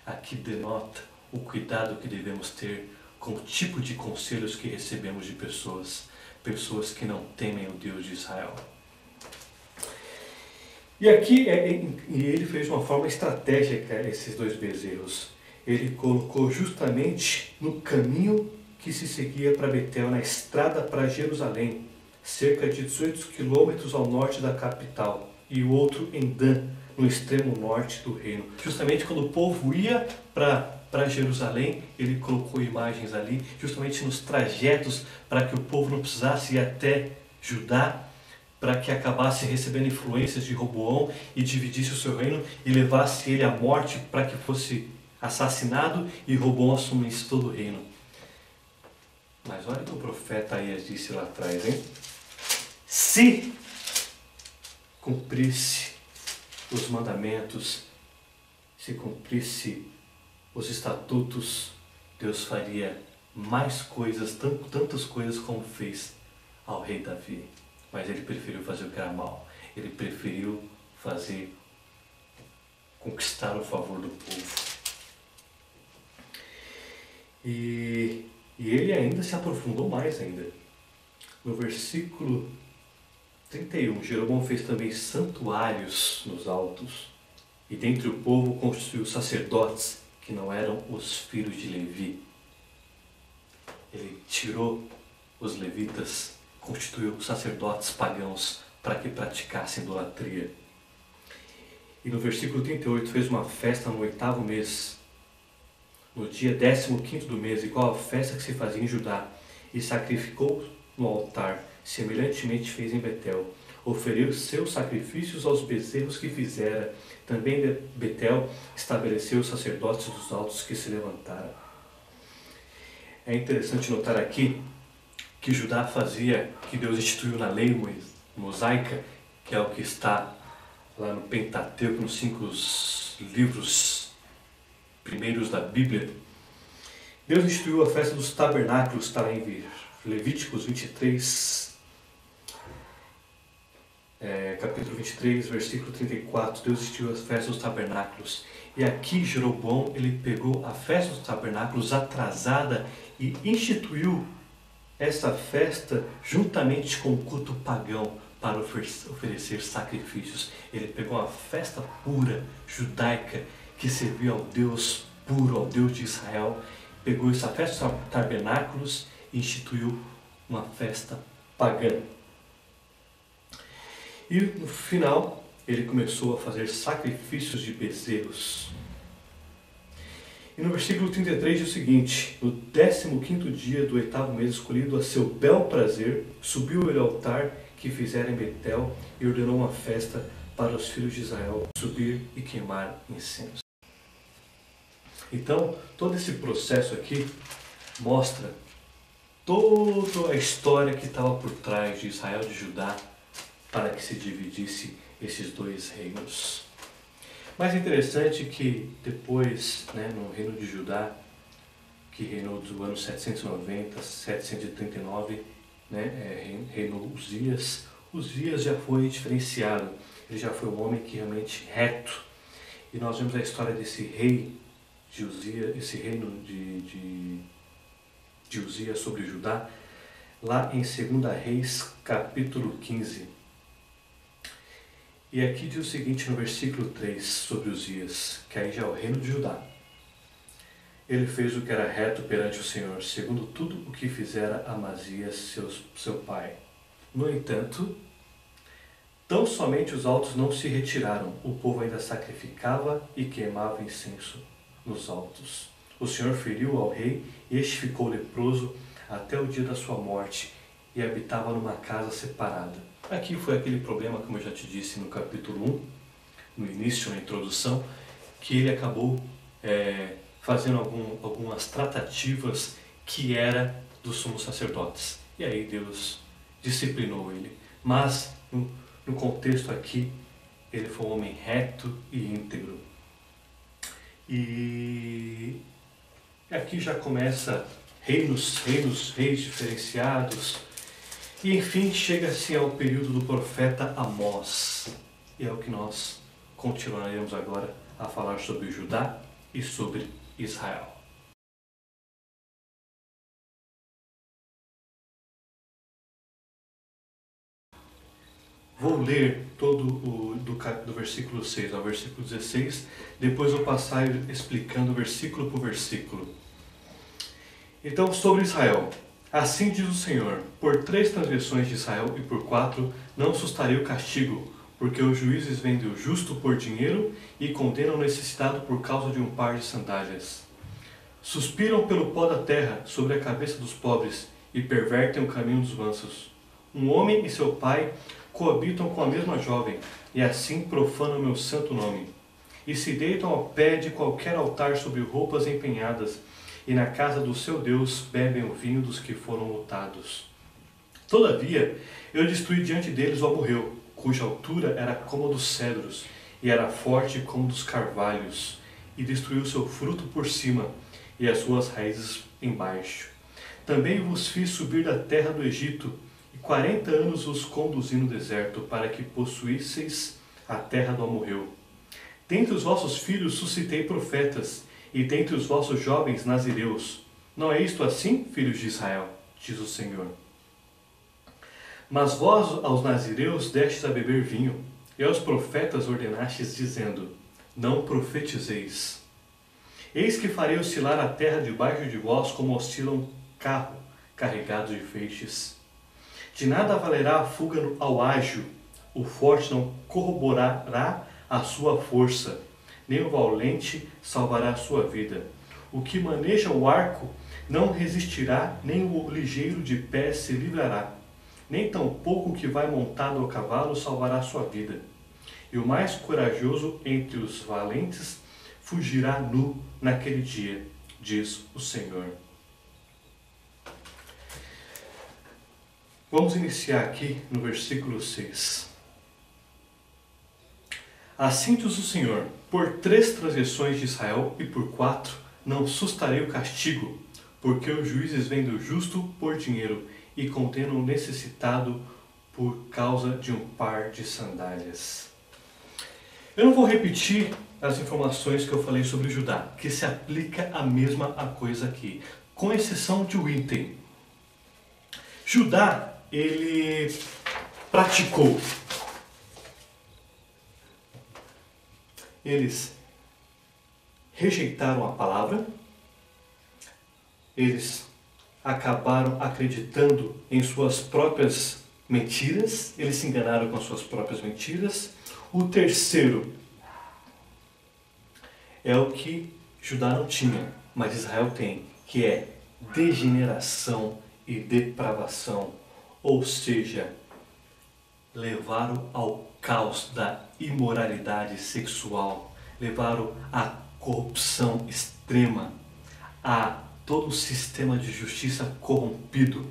Aqui denota o cuidado que devemos ter com o tipo de conselhos que recebemos de pessoas que não temem o Deus de Israel. E aqui ele fez de uma forma estratégica esses 2 bezerros. Ele colocou justamente no caminho que se seguia para Betel, na estrada para Jerusalém, cerca de 18 quilômetros ao norte da capital, e o outro em Dan, no extremo norte do reino. Justamente quando o povo ia para Jerusalém, ele colocou imagens ali, justamente nos trajetos, para que o povo não precisasse ir até Judá, para que acabasse recebendo influências de Roboão e dividisse o seu reino e levasse ele à morte para que fosse assassinado e Roboão assumisse todo o reino. Mas olha o que o profeta Aias disse lá atrás, hein? Se cumprisse os mandamentos, se cumprisse os estatutos, Deus faria mais coisas, tantas coisas como fez ao rei Davi. Mas ele preferiu fazer o que era mal. Ele preferiu conquistar o favor do povo. E ele ainda se aprofundou mais ainda. No versículo 31, Jeroboão fez também santuários nos altos, e dentre o povo constituiu sacerdotes que não eram os filhos de Levi. Ele tirou os levitas, constituiu sacerdotes pagãos para que praticassem idolatria. E no versículo 38 fez uma festa no 8º mês, no dia 15º do mês, igual a festa que se fazia em Judá, e sacrificou no altar, semelhantemente fez em Betel. Oferiu seus sacrifícios aos bezerros que fizera. Também Betel estabeleceu os sacerdotes dos altos que se levantaram. É interessante notar aqui que Judá fazia, que Deus instituiu na lei mosaica, que é o que está lá no Pentateuco, nos 5 livros primeiros da Bíblia. Deus instituiu a festa dos tabernáculos, está lá em Levíticos 23, capítulo 23, versículo 34, Deus instituiu a festa dos tabernáculos. E aqui Jeroboão, ele pegou a festa dos tabernáculos atrasada e instituiu essa festa juntamente com o culto pagão para oferecer sacrifícios. Ele pegou uma festa pura, judaica, que servia ao Deus puro, ao Deus de Israel, pegou essa festa dos tabernáculos e instituiu uma festa pagã. E no final, ele começou a fazer sacrifícios de bezerros. E no versículo 33 diz o seguinte: no 15º dia do 8º mês, escolhido a seu bel prazer, subiu ele ao altar que fizera em Betel e ordenou uma festa para os filhos de Israel subir e queimar incenso. Então, todo esse processo aqui mostra toda a história que estava por trás de Israel e de Judá para que se dividisse esses dois reinos. Mas é interessante que depois, no reino de Judá, que reinou do ano 790 a 739, reinou Uzias. Uzias já foi diferenciado, ele já foi um homem que realmente reto. E nós vemos a história desse rei de Uzias, esse reino de Uzias sobre Judá, lá em 2 Reis, capítulo 15. E aqui diz o seguinte no versículo 3 sobre Uzias, que aí já é o reino de Judá. Ele fez o que era reto perante o Senhor, segundo tudo o que fizera Amazias, seu pai. No entanto, tão somente os altos não se retiraram, o povo ainda sacrificava e queimava incenso nos altos. O Senhor feriu ao rei, e este ficou leproso até o dia da sua morte, e habitava numa casa separada. Aqui foi aquele problema, como eu já te disse no capítulo 1, no início, na introdução, que ele acabou fazendo algumas tratativas que era dos sumos sacerdotes. E aí Deus disciplinou ele. Mas, no contexto aqui, ele foi um homem reto e íntegro. E aqui já começa reis diferenciados. E enfim, chega-se ao período do profeta Amós. E é o que nós continuaremos agora a falar sobre Judá e sobre Israel. Vou ler todo do versículo 6 ao versículo 16, depois vou passar explicando versículo por versículo. Então, sobre Israel. Assim diz o Senhor: por 3 transgressões de Israel e por 4 não sustarei o castigo, porque os juízes vendem o justo por dinheiro e condenam o necessitado por causa de um par de sandálias. Suspiram pelo pó da terra sobre a cabeça dos pobres e pervertem o caminho dos mansos. Um homem e seu pai coabitam com a mesma jovem, e assim profanam o meu santo nome. E se deitam ao pé de qualquer altar sobre roupas empenhadas, e na casa do seu Deus bebem o vinho dos que foram lutados. Todavia, eu destruí diante deles o amorreu, cuja altura era como a dos cedros, e era forte como dos carvalhos, e destruí o seu fruto por cima, e as suas raízes embaixo. Também vos fiz subir da terra do Egito, e 40 anos vos conduzi no deserto, para que possuísseis a terra do amorreu. Dentre os vossos filhos suscitei profetas, e dentre os vossos jovens nazireus. Não é isto assim, filhos de Israel? Diz o Senhor. Mas vós aos nazireus destes a beber vinho, e aos profetas ordenastes, dizendo: não profetizeis. Eis que farei oscilar a terra debaixo de vós, como oscila um carro carregado de feixes. De nada valerá a fuga ao ágil, o forte não corroborará a sua força, nem o valente salvará a sua vida. O que maneja o arco não resistirá, nem o ligeiro de pé se livrará, nem tampouco o que vai montado ao cavalo salvará a sua vida. E o mais corajoso entre os valentes fugirá nu naquele dia, diz o Senhor. Vamos iniciar aqui no versículo 6. Assim diz o Senhor: por 3 transgressões de Israel e por 4 não sustarei o castigo, porque os juízes vendem o justo por dinheiro e condenam o necessitado por causa de um par de sandálias. Eu não vou repetir as informações que eu falei sobre Judá, que se aplica a mesma coisa aqui, com exceção de um item. Judá, ele praticou. Eles rejeitaram a palavra, eles acabaram acreditando em suas próprias mentiras, eles se enganaram com as suas próprias mentiras. O terceiro é o que Judá não tinha, mas Israel tem, que é degeneração e depravação, ou seja, levaram ao caos da imoralidade sexual, levaram à corrupção extrema, a todo o sistema de justiça corrompido,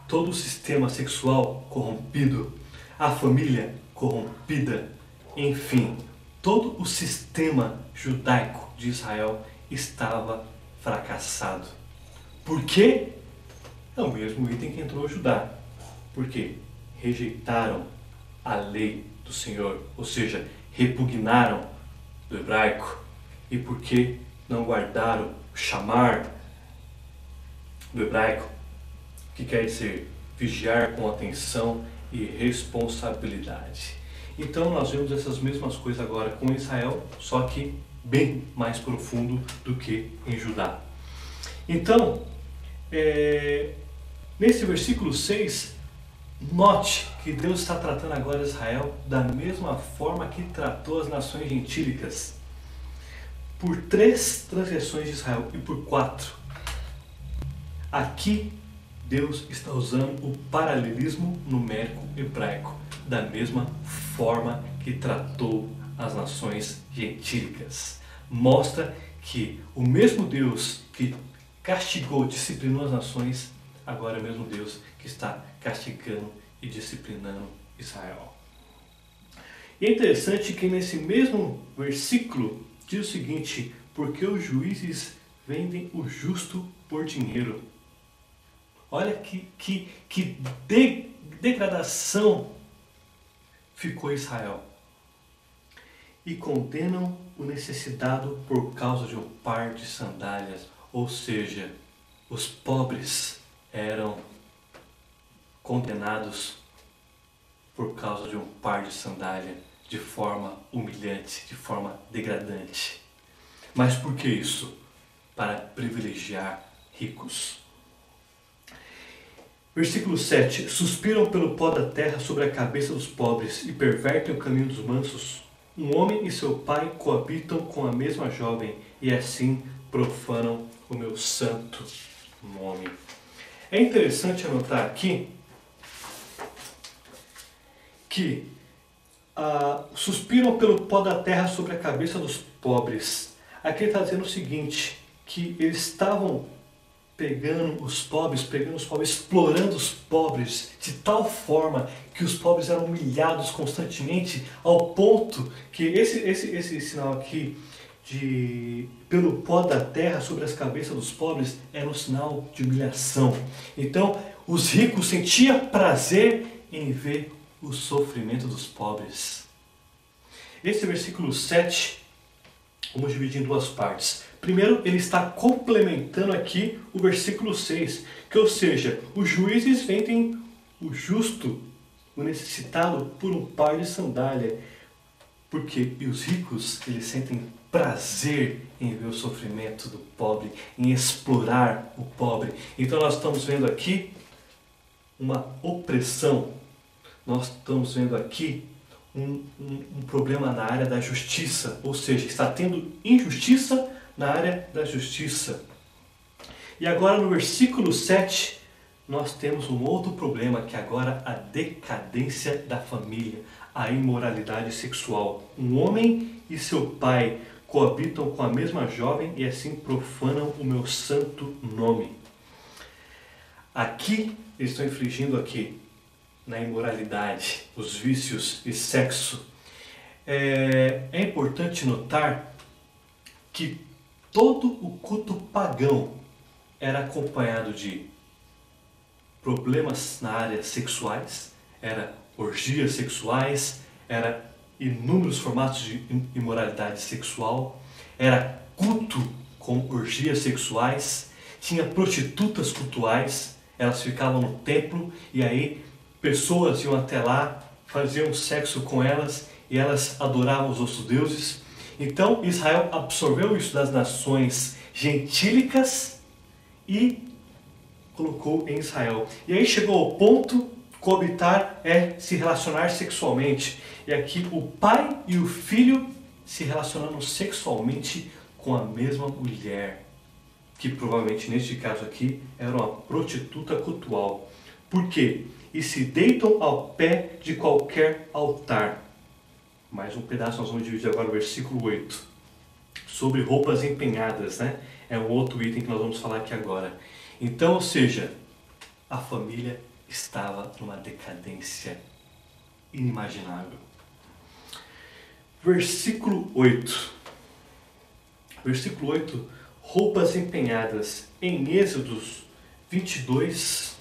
todo o sistema sexual corrompido, a família corrompida, enfim, todo o sistema judaico de Israel estava fracassado. Por quê? É o mesmo item que entrou Judá. Por quê? Rejeitaram a lei do Senhor, ou seja, repugnaram do hebraico. E porque não guardaram o chamar do hebraico, que quer dizer vigiar com atenção e responsabilidade. Então nós vemos essas mesmas coisas agora com Israel, só que bem mais profundo do que em Judá. Então, nesse versículo 6, note que Deus está tratando agora Israel da mesma forma que tratou as nações gentílicas. Por 3 transgressões de Israel e por 4. Aqui Deus está usando o paralelismo numérico hebraico, da mesma forma que tratou as nações gentílicas. Mostra que o mesmo Deus que castigou, disciplinou as nações, agora é o mesmo Deus que está castigando e disciplinando Israel. E é interessante que nesse mesmo versículo diz o seguinte: porque os juízes vendem o justo por dinheiro. Olha que degradação ficou Israel. E condenam o necessitado por causa de um par de sandálias. Ou seja, os pobres eram condenados por causa de um par de sandália, de forma humilhante, de forma degradante. Mas por que isso? Para privilegiar ricos. Versículo 7. Suspiram pelo pó da terra sobre a cabeça dos pobres e pervertem o caminho dos mansos. Um homem e seu pai coabitam com a mesma jovem e assim profanam o meu santo nome. É interessante anotar aqui que suspiram pelo pó da terra sobre a cabeça dos pobres. Aqui ele está dizendo o seguinte, que eles estavam pegando os pobres, explorando os pobres de tal forma que os pobres eram humilhados constantemente, ao ponto que esse sinal aqui pelo pó da terra sobre as cabeças dos pobres era um sinal de humilhação. Então, os ricos sentiam prazer em ver o sofrimento dos pobres. Esse versículo 7, vamos dividir em duas partes. Primeiro, ele está complementando aqui o versículo 6, que ou seja, os juízes vendem o justo, o necessitado, por um par de sandália. Porque e os ricos, eles sentem prazer em ver o sofrimento do pobre, em explorar o pobre. Então nós estamos vendo aqui uma opressão, nós estamos vendo aqui um problema na área da justiça, ou seja, está tendo injustiça na área da justiça. E agora no versículo 7, nós temos um outro problema, que agora a decadência da família, a imoralidade sexual. Um homem e seu pai coabitam com a mesma jovem e assim profanam o meu santo nome. Aqui, eles estão infringindo aqui na imoralidade, os vícios e sexo. É importante notar que todo o culto pagão era acompanhado de problemas na área sexuais, era orgias sexuais, era inúmeros formatos de imoralidade sexual, era culto com orgias sexuais, tinha prostitutas cultuais, elas ficavam no templo e aí pessoas iam até lá, faziam sexo com elas e elas adoravam os outros deuses. Então Israel absorveu isso das nações gentílicas e colocou em Israel. E aí chegou ao ponto, coabitar é se relacionar sexualmente. E aqui o pai e o filho se relacionando sexualmente com a mesma mulher, que provavelmente neste caso aqui era uma prostituta cultual. Por quê? E se deitam ao pé de qualquer altar. Mais um pedaço, nós vamos dividir agora o versículo 8. Sobre roupas empenhadas, né? É um outro item que nós vamos falar aqui agora. Então, ou seja, a família estava numa decadência inimaginável. Versículo 8. Versículo 8. Roupas empenhadas. Em Êxodos 22,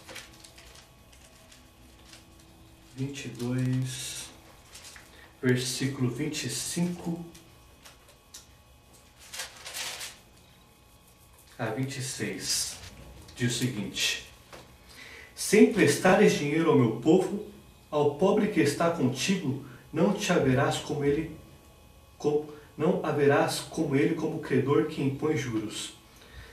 versículo 25 a 26. Diz o seguinte: sem prestares dinheiro ao meu povo, ao pobre que está contigo, não te haverás como ele, não haverás como ele como credor que impõe juros.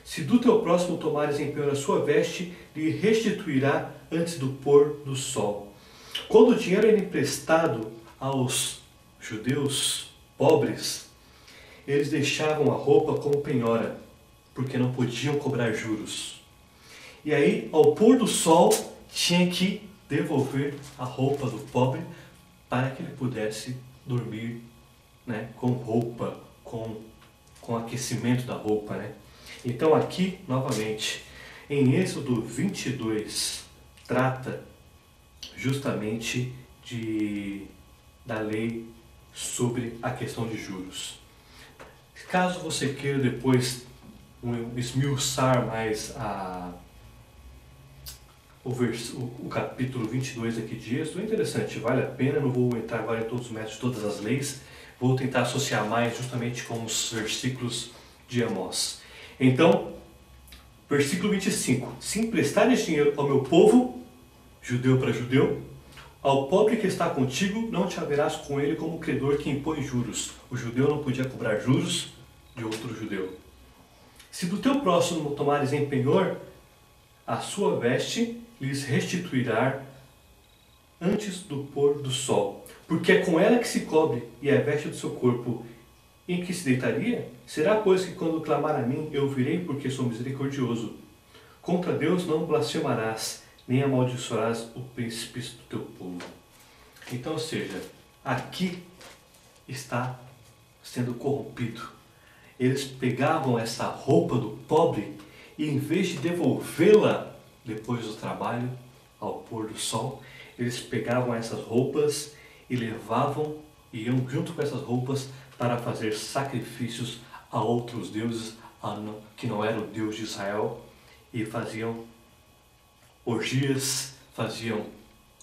Se do teu próximo tomares em penhor a sua veste, lhe restituirá antes do pôr do sol. Quando o dinheiro era emprestado aos judeus pobres, eles deixavam a roupa como penhora, porque não podiam cobrar juros. E aí, ao pôr do sol, tinha que devolver a roupa do pobre para que ele pudesse dormir, né, com roupa, com aquecimento da roupa, né? Então aqui, novamente, em Êxodo 22, trata justamente da lei sobre a questão de juros. Caso você queira depois esmiuçar mais o capítulo 22 aqui de Êxodo, é interessante, vale a pena. Não vou entrar agora em todos os métodos, todas as leis, vou tentar associar mais justamente com os versículos de Amós. Então, versículo 25: se emprestares dinheiro ao meu povo, judeu para judeu, ao pobre que está contigo, não te haverás com ele como credor que impõe juros. O judeu não podia cobrar juros de outro judeu. Se do teu próximo tomares em penhor a sua veste, lhes restituirá antes do pôr do sol. Porque é com ela que se cobre, e é a veste do seu corpo em que se deitaria? Será, pois, que quando clamar a mim, eu virei, porque sou misericordioso. Contra Deus não blasfemarás, nem amaldiçoarás o príncipe do teu povo. Então, ou seja, aqui está sendo corrompido. Eles pegavam essa roupa do pobre e, em vez de devolvê-la depois do trabalho, ao pôr do sol, eles pegavam essas roupas e levavam, iam junto com essas roupas para fazer sacrifícios a outros deuses que não era o Deus de Israel, e faziam orgias, faziam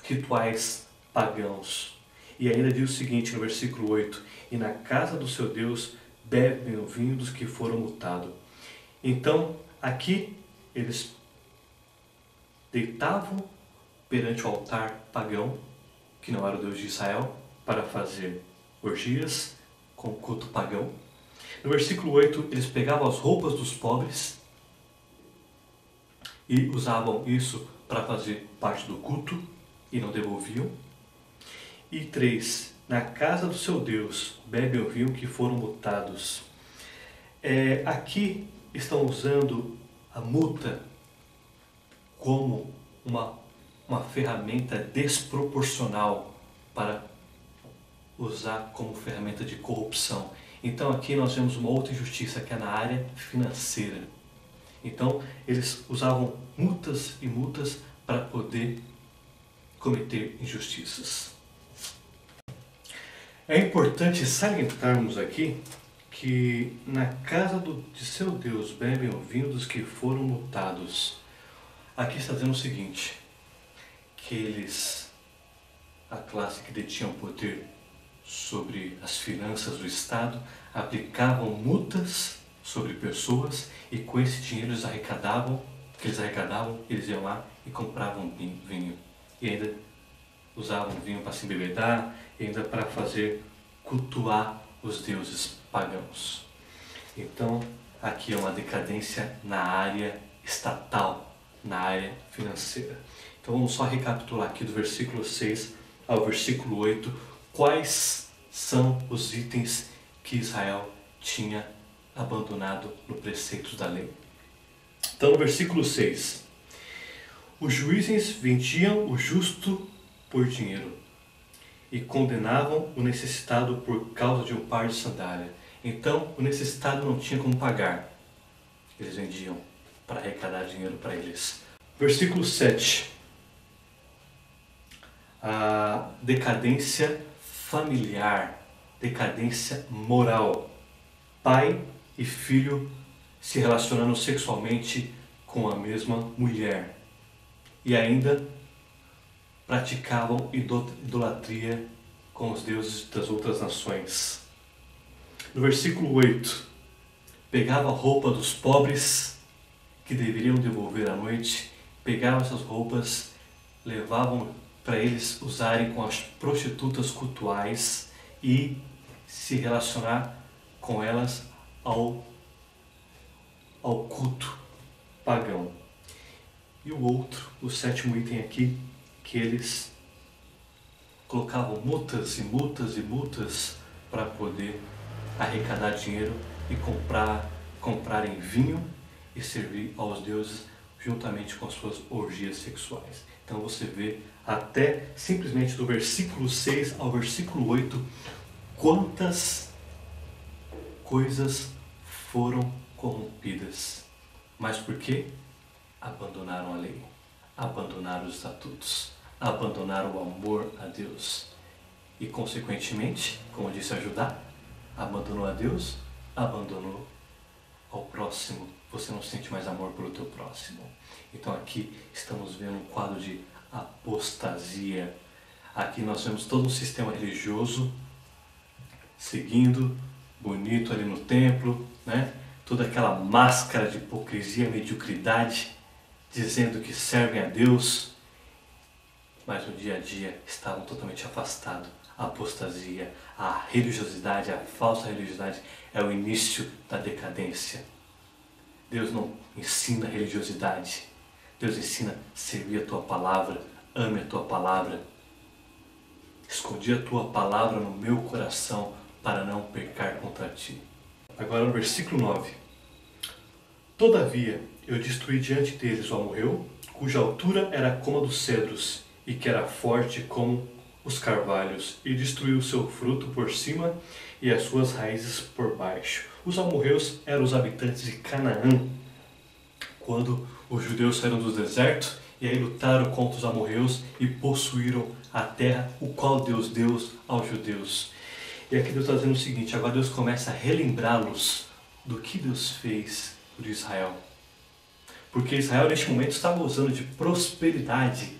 rituais pagãos. E ainda diz o seguinte no versículo 8: e na casa do seu Deus bebem o vinho dos que foram mutados. Então, aqui eles deitavam perante o altar pagão, que não era o Deus de Israel, para fazer orgias com culto pagão. No versículo 8, eles pegavam as roupas dos pobres e usavam isso para fazer parte do culto e não devolviam. E 3, na casa do seu Deus bebem o vinho que foram mutados. Aqui estão usando a muta como uma ferramenta desproporcional para usar como ferramenta de corrupção. Então aqui nós vemos uma outra injustiça, que é na área financeira. Então eles usavam multas e multas para poder cometer injustiças. É importante salientarmos aqui que na casa de seu Deus bebem o vinho dos que foram mutados. Aqui está dizendo o seguinte, que a classe que detinha o poder sobre as finanças do Estado, aplicavam multas sobre pessoas e com esse dinheiro eles arrecadavam, eles iam lá e compravam vinho. E ainda usavam vinho para se embebedar e ainda para cultuar os deuses pagãos. Então, aqui é uma decadência na área estatal, na área financeira. Então vamos só recapitular aqui do versículo 6 ao versículo 8, quais são os itens que Israel tinha abandonado no preceito da lei. Então no versículo 6, os juízes vendiam o justo por dinheiro e condenavam o necessitado por causa de um par de sandália. Então o necessitado não tinha como pagar, eles vendiam para arrecadar dinheiro para eles. Versículo 7, a decadência familiar, decadência moral, pai e filho se relacionando sexualmente com a mesma mulher e ainda praticavam idolatria com os deuses das outras nações. No versículo 8, pegava a roupa dos pobres que deveriam devolver à noite, pegavam essas roupas, levavam para eles usarem com as prostitutas cultuais e se relacionar com elas ao culto pagão. E o outro, o sétimo item aqui, que eles colocavam multas e multas e multas para poder arrecadar dinheiro e comprarem vinho e servir aos deuses juntamente com as suas orgias sexuais. Então você vê até simplesmente do versículo 6 ao versículo 8 quantas coisas foram corrompidas. Mas por quê? Abandonaram a lei, abandonaram os estatutos, abandonaram o amor a Deus. E consequentemente, como disse a Judá, abandonou a Deus, abandonou ao próximo. Você não sente mais amor pelo teu próximo. Então aqui estamos vendo um quadro de apostasia. Aqui nós vemos todo um sistema religioso seguindo, bonito ali no templo, né? Toda aquela máscara de hipocrisia, mediocridade, dizendo que servem a Deus, mas no dia a dia estavam totalmente afastados. A apostasia, a religiosidade, a falsa religiosidade é o início da decadência. Deus não ensina religiosidade, Deus ensina a servir a tua palavra, ame a tua palavra. Escondi a tua palavra no meu coração para não pecar contra ti. Agora no versículo 9. Todavia eu destruí diante deles o amorreu, cuja altura era como a dos cedros, e que era forte como os carvalhos, e destruiu o seu fruto por cima e as suas raízes por baixo. Os amorreus eram os habitantes de Canaã, quando os judeus saíram do deserto, e aí lutaram contra os amorreus e possuíram a terra, o qual Deus deu aos judeus. E aqui Deus está dizendo o seguinte, agora Deus começa a relembrá-los do que Deus fez por Israel. Porque Israel neste momento estava usando de prosperidade.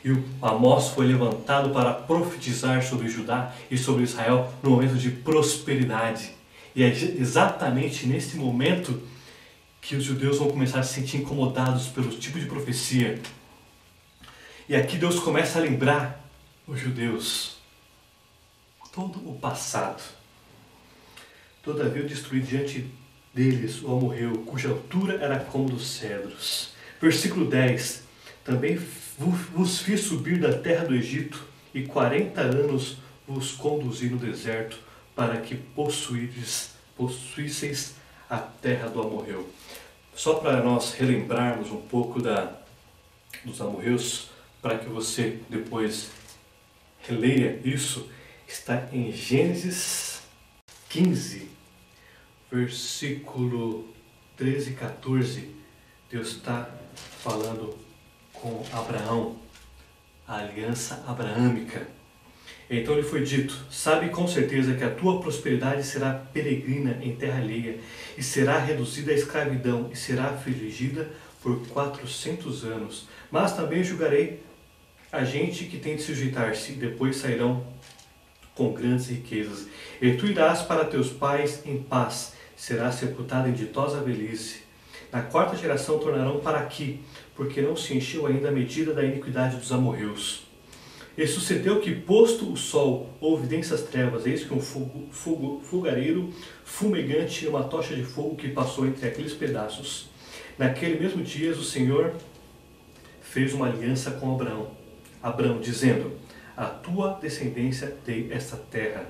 E o Amós foi levantado para profetizar sobre Judá e sobre Israel no momento de prosperidade. E é exatamente nesse momento que os judeus vão começar a se sentir incomodados pelo tipo de profecia. E aqui Deus começa a lembrar os judeus todo o passado. Todavia eu destruí diante deles o amorreu, cuja altura era como dos cedros. Versículo 10. Também vos fiz subir da terra do Egito, e 40 anos vos conduzi no deserto, para que possuísseis a terra do amorreu. Só para nós relembrarmos um pouco dos amorreus, para que você depois releia isso, está em Gênesis 15, versículo 13 e 14. Deus está falando com Abraão, a aliança abraâmica. Então lhe foi dito: sabe com certeza que a tua prosperidade será peregrina em terra alheia, e será reduzida à escravidão, e será afligida por 400 anos. Mas também julgarei a gente que tem de sujeitar-se, e depois sairão com grandes riquezas. E tu irás para teus pais em paz, serás sepultado em ditosa velhice. Na quarta geração tornarão para aqui, porque não se encheu ainda a medida da iniquidade dos amorreus. E sucedeu que, posto o sol, houve densas trevas, eis que um fogareiro fumegante e uma tocha de fogo que passou entre aqueles pedaços. Naquele mesmo dia, o Senhor fez uma aliança com Abrão, dizendo: a tua descendência dei esta terra,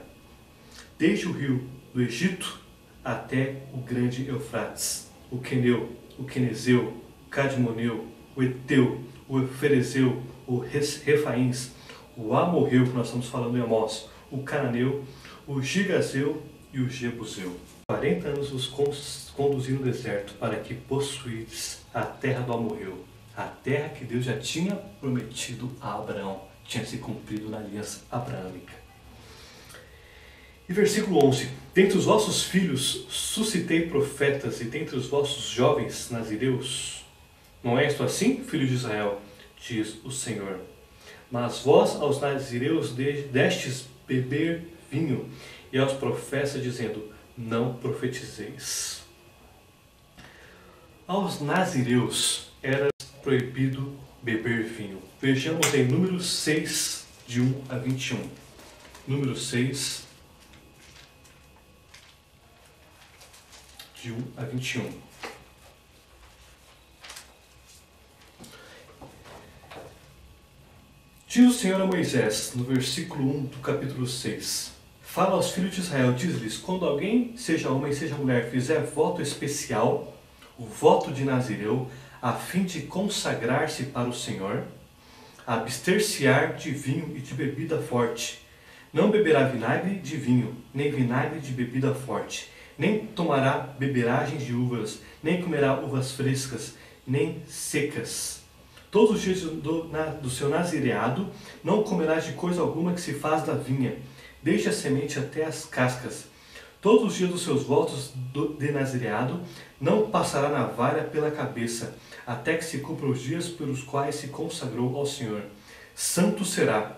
desde o rio do Egito até o grande Eufrates, o Queneu, o Quenezeu, o Cadmoneu, o Eteu, o Ferezeu, o Refaíns, o Amorreu, que nós estamos falando em Amós, o Cananeu, o Gigazeu e o Jebuseu. 40 anos os conduzi no deserto, para que possuídes a terra do Amorreu, a terra que Deus já tinha prometido a Abraão, tinha se cumprido na aliança abraâmica. E versículo 11: dentre os vossos filhos suscitei profetas, e dentre os vossos jovens nazireus. Não é isto assim, filhos de Israel? Diz o Senhor. Mas vós aos nazireus destes beber vinho, e aos profetas dizendo: não profetizeis. Aos nazireus era proibido beber vinho. Vejamos em Números 6, de 1 a 21. Número 6, de 1 a 21. Diz o Senhor a Moisés, no versículo 1 do capítulo 6. Fala aos filhos de Israel, diz-lhes: quando alguém, seja homem, seja mulher, fizer voto especial, o voto de Nazireu, a fim de consagrar-se para o Senhor, abster-se-á de vinho e de bebida forte. Não beberá vinagre de vinho, nem vinagre de bebida forte, nem tomará beberagens de uvas, nem comerá uvas frescas, nem secas. Todos os dias do seu nazireado não comerás de coisa alguma que se faz da vinha, desde a semente até as cascas. Todos os dias dos seus votos de nazireado não passará navalha pela cabeça, até que se cumpram os dias pelos quais se consagrou ao Senhor. Santo será,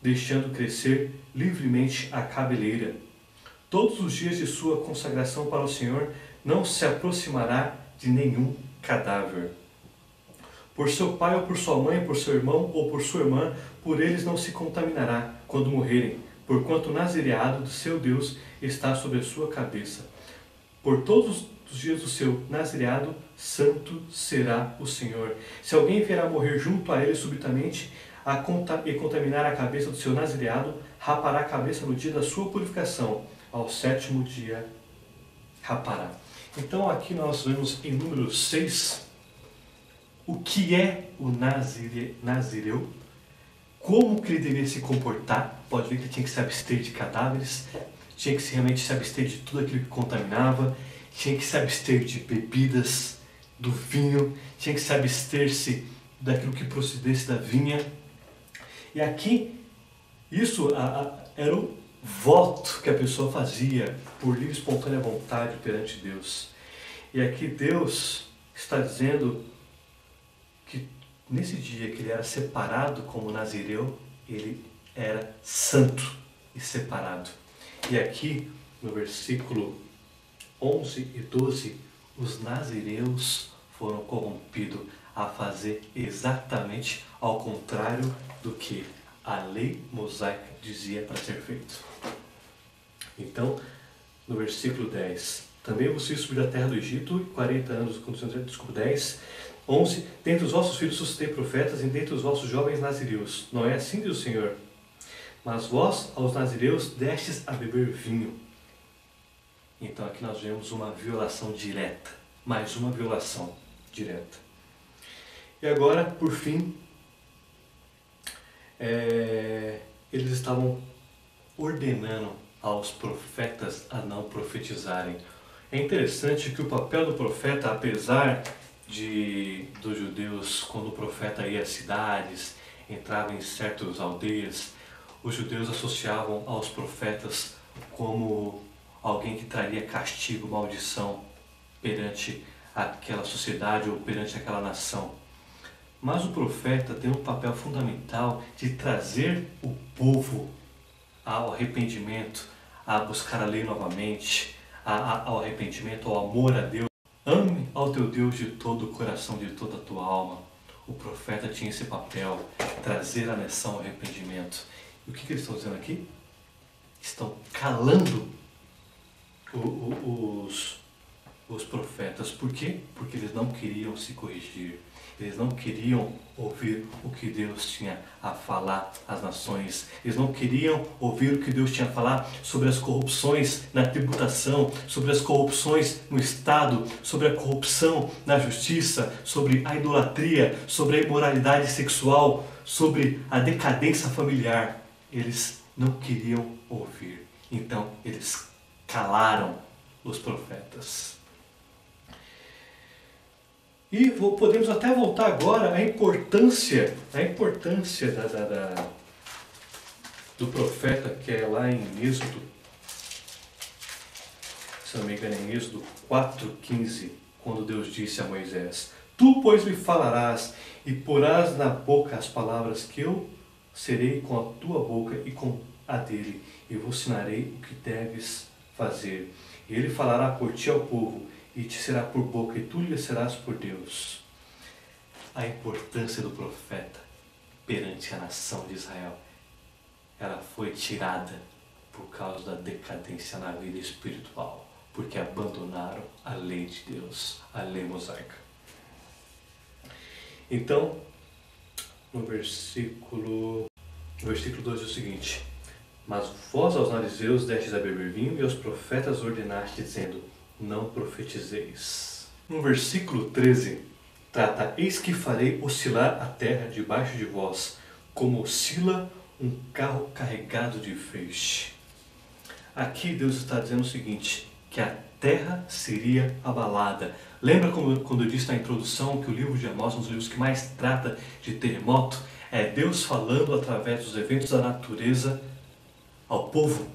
deixando crescer livremente a cabeleira. Todos os dias de sua consagração para o Senhor não se aproximará de nenhum cadáver. Por seu pai ou por sua mãe, por seu irmão ou por sua irmã, por eles não se contaminará quando morrerem, porquanto o nazireado do seu Deus está sobre a sua cabeça. Por todos os dias do seu nazireado, santo será o Senhor. Se alguém vier a morrer junto a ele subitamente e contaminar a cabeça do seu nazireado, rapará a cabeça no dia da sua purificação, ao 7º dia rapará. Então aqui nós vemos em número 6 o que é o nazireu, como que ele deveria se comportar. Pode ver que ele tinha que se abster de cadáveres, tinha que realmente se abster de tudo aquilo que contaminava, tinha que se abster de bebidas, do vinho, tinha que se abster-se daquilo que procedesse da vinha. E aqui, isso era voto que a pessoa fazia por livre e espontânea vontade perante Deus. E aqui Deus está dizendo que nesse dia que ele era separado como nazireu, ele era santo e separado. E aqui no versículo 11 e 12, os nazireus foram corrompidos a fazer exatamente ao contrário do que a lei mosaica dizia para ser feito. Então, no versículo 10, também você subiu da terra do Egito, 40 anos, desculpa, 10, 11, dentre os vossos filhos suscitei profetas, e dentre os vossos jovens nazireus. Não é assim, diz o Senhor? Mas vós, aos nazireus, destes a beber vinho. Então aqui nós vemos uma violação direta, mais uma violação direta. E agora, por fim, eles estavam ordenando aos profetas a não profetizarem. É interessante que o papel do profeta, apesar dos judeus, quando o profeta ia às cidades, entrava em certas aldeias, os judeus associavam aos profetas como alguém que traria castigo, maldição perante aquela sociedade ou perante aquela nação. Mas o profeta tem um papel fundamental de trazer o povo ao arrependimento, a buscar a lei novamente, ao arrependimento, ao amor a Deus. Ame ao teu Deus de todo o coração, de toda a tua alma. O profeta tinha esse papel, trazer a nação ao arrependimento. E o que eles estão dizendo aqui? Estão calando os profetas. Por quê? Porque eles não queriam se corrigir. Eles não queriam ouvir o que Deus tinha a falar às nações. Eles não queriam ouvir o que Deus tinha a falar sobre as corrupções na tributação, sobre as corrupções no Estado, sobre a corrupção na justiça, sobre a idolatria, sobre a imoralidade sexual, sobre a decadência familiar. Eles não queriam ouvir. Então, eles calaram os profetas. E podemos até voltar agora à importância do profeta, que é lá em Êxodo, se não me engano, em Êxodo 4,15, quando Deus disse a Moisés: Tu, pois, me falarás e porás na boca as palavras que eu serei com a tua boca e com a dele, e vos ensinarei o que deves fazer. E ele falará por ti ao povo, e te será por boca, e tu lhe serás por Deus. A importância do profeta perante a nação de Israel, ela foi tirada por causa da decadência na vida espiritual, porque abandonaram a lei de Deus, a lei mosaica. Então, no versículo 2 é o seguinte: Mas vós aos narizeus destes a beber vinho, e aos profetas ordenaste, dizendo: não profetizeis. No versículo 13, trata: Eis que farei oscilar a terra debaixo de vós, como oscila um carro carregado de feixe. Aqui Deus está dizendo o seguinte, que a terra seria abalada. Lembra quando eu disse na introdução que o livro de Amós é um dos livros que mais trata de terremoto? É Deus falando através dos eventos da natureza ao povo.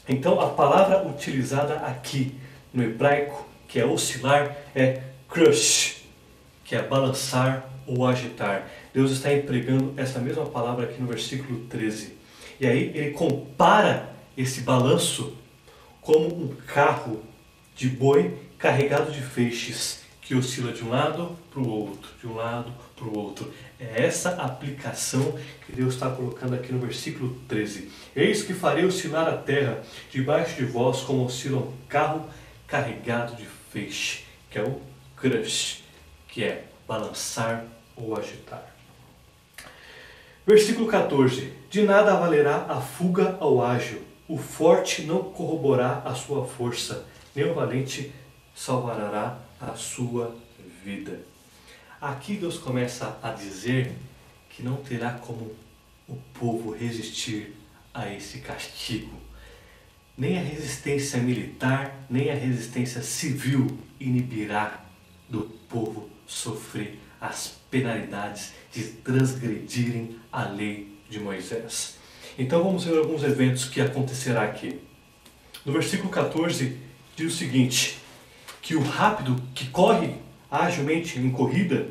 Então a palavra utilizada aqui no hebraico, que é oscilar, é crush, que é balançar ou agitar. Deus está empregando essa mesma palavra aqui no versículo 13. E aí ele compara esse balanço como um carro de boi carregado de feixes, que oscila de um lado para o outro, de um lado para o outro. É essa aplicação que Deus está colocando aqui no versículo 13. Eis que farei oscilar a terra debaixo de vós, como oscila um carro carregado de feixe, que é o crush, que é balançar ou agitar. Versículo 14. De nada valerá a fuga ao ágil, o forte não corroborará a sua força, nem o valente salvará a sua vida. Aqui Deus começa a dizer que não terá como o povo resistir a esse castigo. Nem a resistência militar, nem a resistência civil inibirá do povo sofrer as penalidades de transgredirem a lei de Moisés. Então vamos ver alguns eventos que acontecerá aqui. No versículo 14 diz o seguinte, que o rápido que corre agilmente em corrida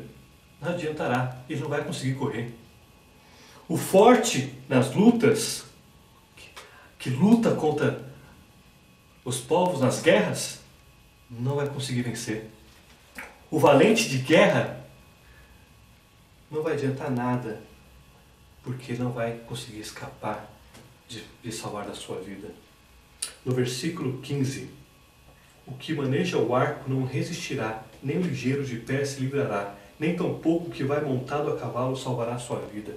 não adiantará, ele não vai conseguir correr. O forte nas lutas, que luta contra os povos nas guerras, não vai conseguir vencer. O valente de guerra não vai adiantar nada, porque não vai conseguir escapar de salvar da sua vida. No versículo 15, o que maneja o arco não resistirá, nem o ligeiro de pé se livrará, nem tampouco o que vai montado a cavalo salvará a sua vida.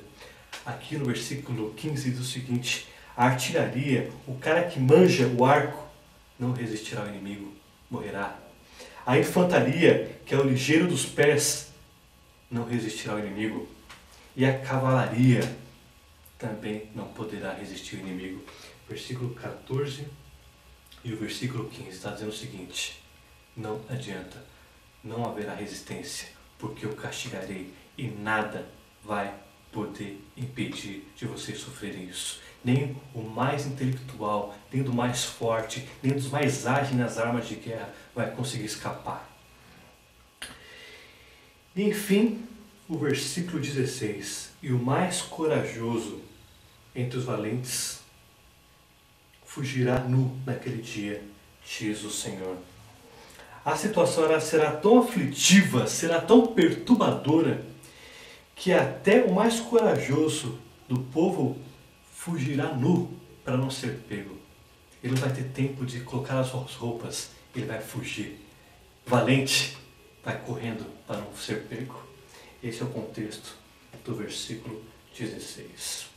Aqui no versículo 15 diz o seguinte, a artilharia, o cara que manja o arco, não resistirá ao inimigo, morrerá. A infantaria, que é o ligeiro dos pés, não resistirá ao inimigo. E a cavalaria também não poderá resistir ao inimigo. Versículo 14 e o versículo 15 está dizendo o seguinte, não adianta, não haverá resistência, porque eu castigarei e nada vai poder impedir de vocês sofrerem isso. Nem o mais intelectual, nem do mais forte, nem dos mais ágeis nas armas de guerra vai conseguir escapar. E enfim, o versículo 16. E o mais corajoso entre os valentes fugirá nu naquele dia, diz o Senhor. A situação será tão aflitiva, será tão perturbadora, que até o mais corajoso do povo fugirá nu para não ser pego. Ele não vai ter tempo de colocar as suas roupas, ele vai fugir. Valente vai correndo para não ser pego. Esse é o contexto do versículo 16.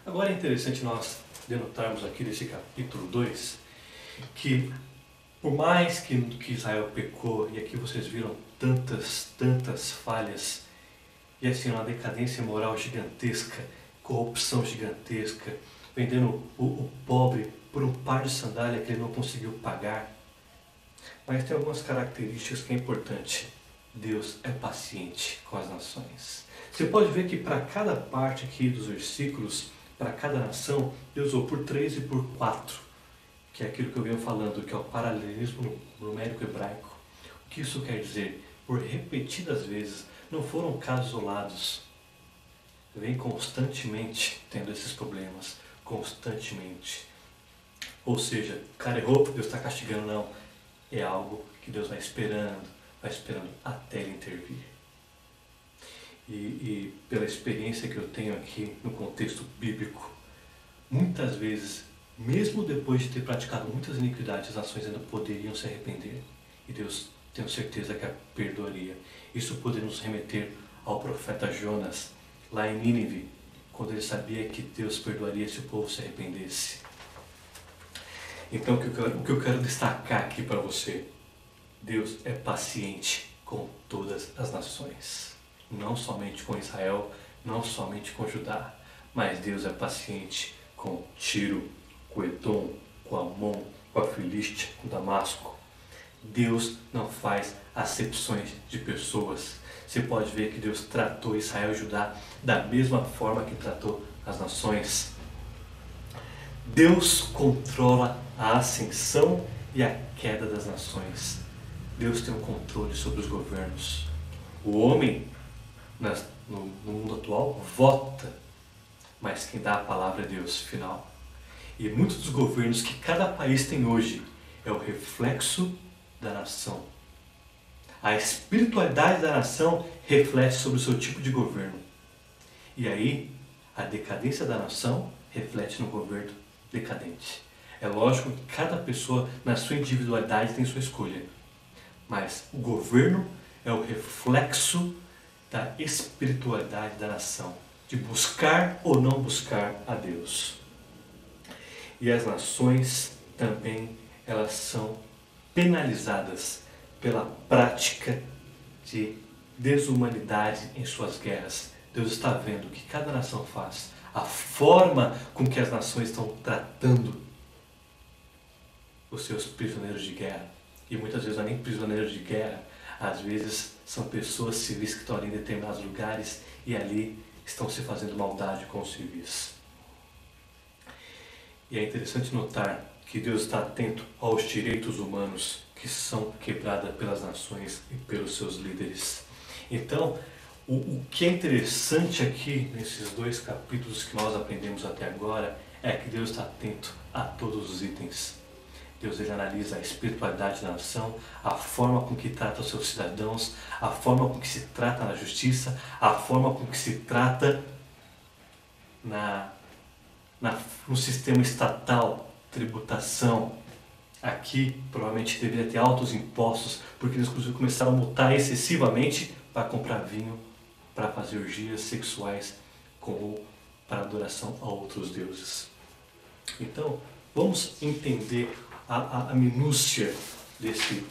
Agora é interessante nós denotarmos aqui nesse capítulo 2 que por mais que Israel pecou, e aqui vocês viram tantas falhas, e assim uma decadência moral gigantesca, corrupção gigantesca, vendendo o pobre por um par de sandália que ele não conseguiu pagar. Mas tem algumas características que é importante. Deus é paciente com as nações. Você pode ver que para cada parte aqui dos versículos, para cada nação, Deus usou por 3 e por 4. Que é aquilo que eu venho falando, que é o paralelismo numérico hebraico. O que isso quer dizer? Por repetidas vezes, não foram casos isolados. Vem constantemente tendo esses problemas, constantemente. Ou seja, o cara errou, Deus está castigando, não. É algo que Deus vai esperando até ele intervir. E pela experiência que eu tenho aqui no contexto bíblico, muitas vezes, mesmo depois de ter praticado muitas iniquidades, as nações ainda poderiam se arrepender. E Deus, tenho certeza que a perdoaria. Isso poderia nos remeter ao profeta Jonas, lá em Nínive, quando ele sabia que Deus perdoaria se o povo se arrependesse. Então, o que eu quero destacar aqui para você, Deus é paciente com todas as nações. Não somente com Israel, não somente com Judá, mas Deus é paciente com Tiro, com Edom, com Amon, com a Filístia, com Damasco. Deus não faz acepções de pessoas. Você pode ver que Deus tratou Israel e Judá da mesma forma que tratou as nações. Deus controla a ascensão e a queda das nações. Deus tem um controle sobre os governos. O homem, no mundo atual, vota, mas quem dá a palavra é Deus, final. E muitos dos governos que cada país tem hoje é o reflexo da nação. A espiritualidade da nação reflete sobre o seu tipo de governo. E aí, a decadência da nação reflete no governo decadente. É lógico que cada pessoa, na sua individualidade, tem sua escolha. Mas o governo é o reflexo da espiritualidade da nação, de buscar ou não buscar a Deus. E as nações também, elas são penalizadas pela prática de desumanidade em suas guerras. Deus está vendo o que cada nação faz, a forma com que as nações estão tratando os seus prisioneiros de guerra. E muitas vezes não é nem prisioneiros de guerra, às vezes são pessoas civis que estão ali em determinados lugares e ali estão se fazendo maldade com os civis. E é interessante notar que Deus está atento aos direitos humanos que são quebrados pelas nações e pelos seus líderes. Então, o que é interessante aqui nesses 2 capítulos que nós aprendemos até agora é que Deus está atento a todos os itens. Deus ele analisa a espiritualidade da nação, a forma com que trata os seus cidadãos, a forma com que se trata na justiça, a forma com que se trata no sistema estatal, tributação. Aqui provavelmente deveria ter altos impostos, porque eles inclusive começaram a multar excessivamente para comprar vinho, para fazer orgias sexuais ou para adoração a outros deuses. Então, vamos entender a minúcia desse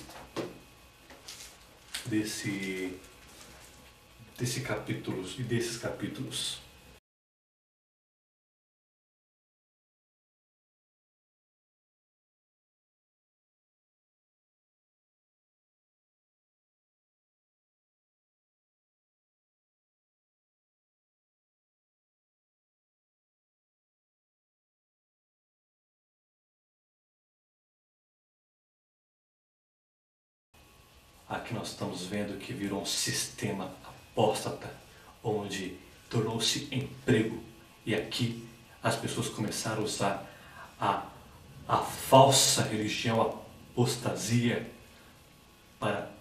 capítulo e desses capítulos. Aqui nós estamos vendo que virou um sistema apóstata, onde tornou-se emprego. E aqui as pessoas começaram a usar a falsa religião, a apostasia, para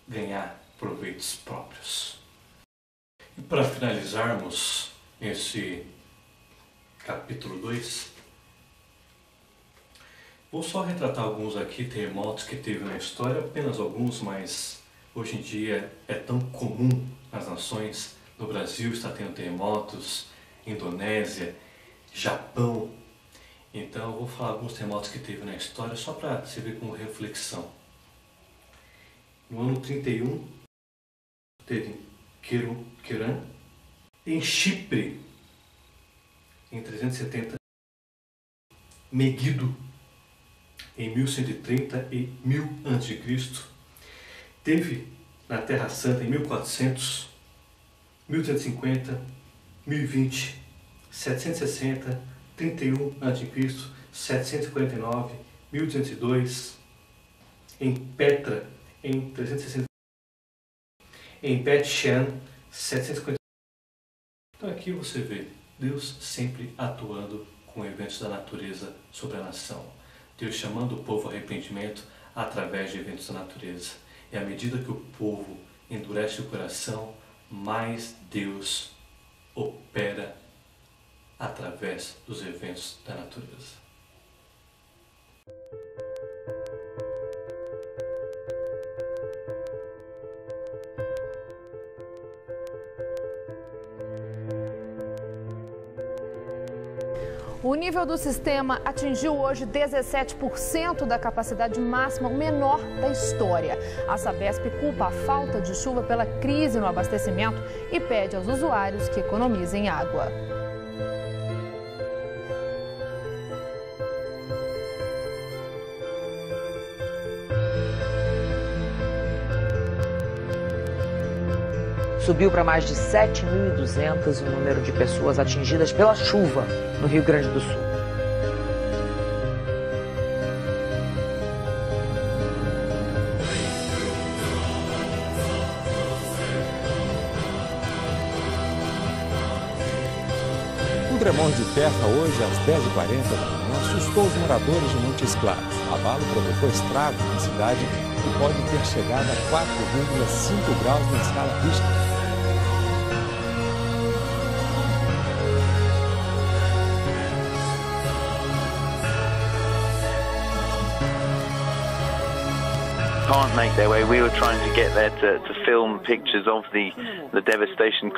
ganhar proveitos próprios. E para finalizarmos esse capítulo 2, vou só retratar alguns aqui terremotos que teve na história, apenas alguns, mas hoje em dia é tão comum nas nações. No Brasil está tendo terremotos, Indonésia, Japão. Então eu vou falar alguns terremotos que teve na história, só para você ver como reflexão. No ano 31, teve Querã. Em Chipre, em 370, Megido, em 1130 e 1000 a.C. Teve na Terra Santa em 1400, 1850, 1020, 760, 31 a.C., 749, 1202, em Petra em 360, em Bet-Shean 750. Então aqui você vê Deus sempre atuando com eventos da natureza sobre a nação. Deus chamando o povo ao arrependimento através de eventos da natureza. E à medida que o povo endurece o coração, mais Deus opera através dos eventos da natureza. O nível do sistema atingiu hoje 17% da capacidade máxima, o menor da história. A Sabesp culpa a falta de chuva pela crise no abastecimento e pede aos usuários que economizem água. Subiu para mais de 7.200 o número de pessoas atingidas pela chuva no Rio Grande do Sul. Um tremor de terra hoje às 10h40 da manhã assustou os moradores de Montes Claros. O abalo provocou estragos na cidade e pode ter chegado a 4,5 graus na escala Richter. Can't make their way. We were trying to get there to film pictures of the devastation.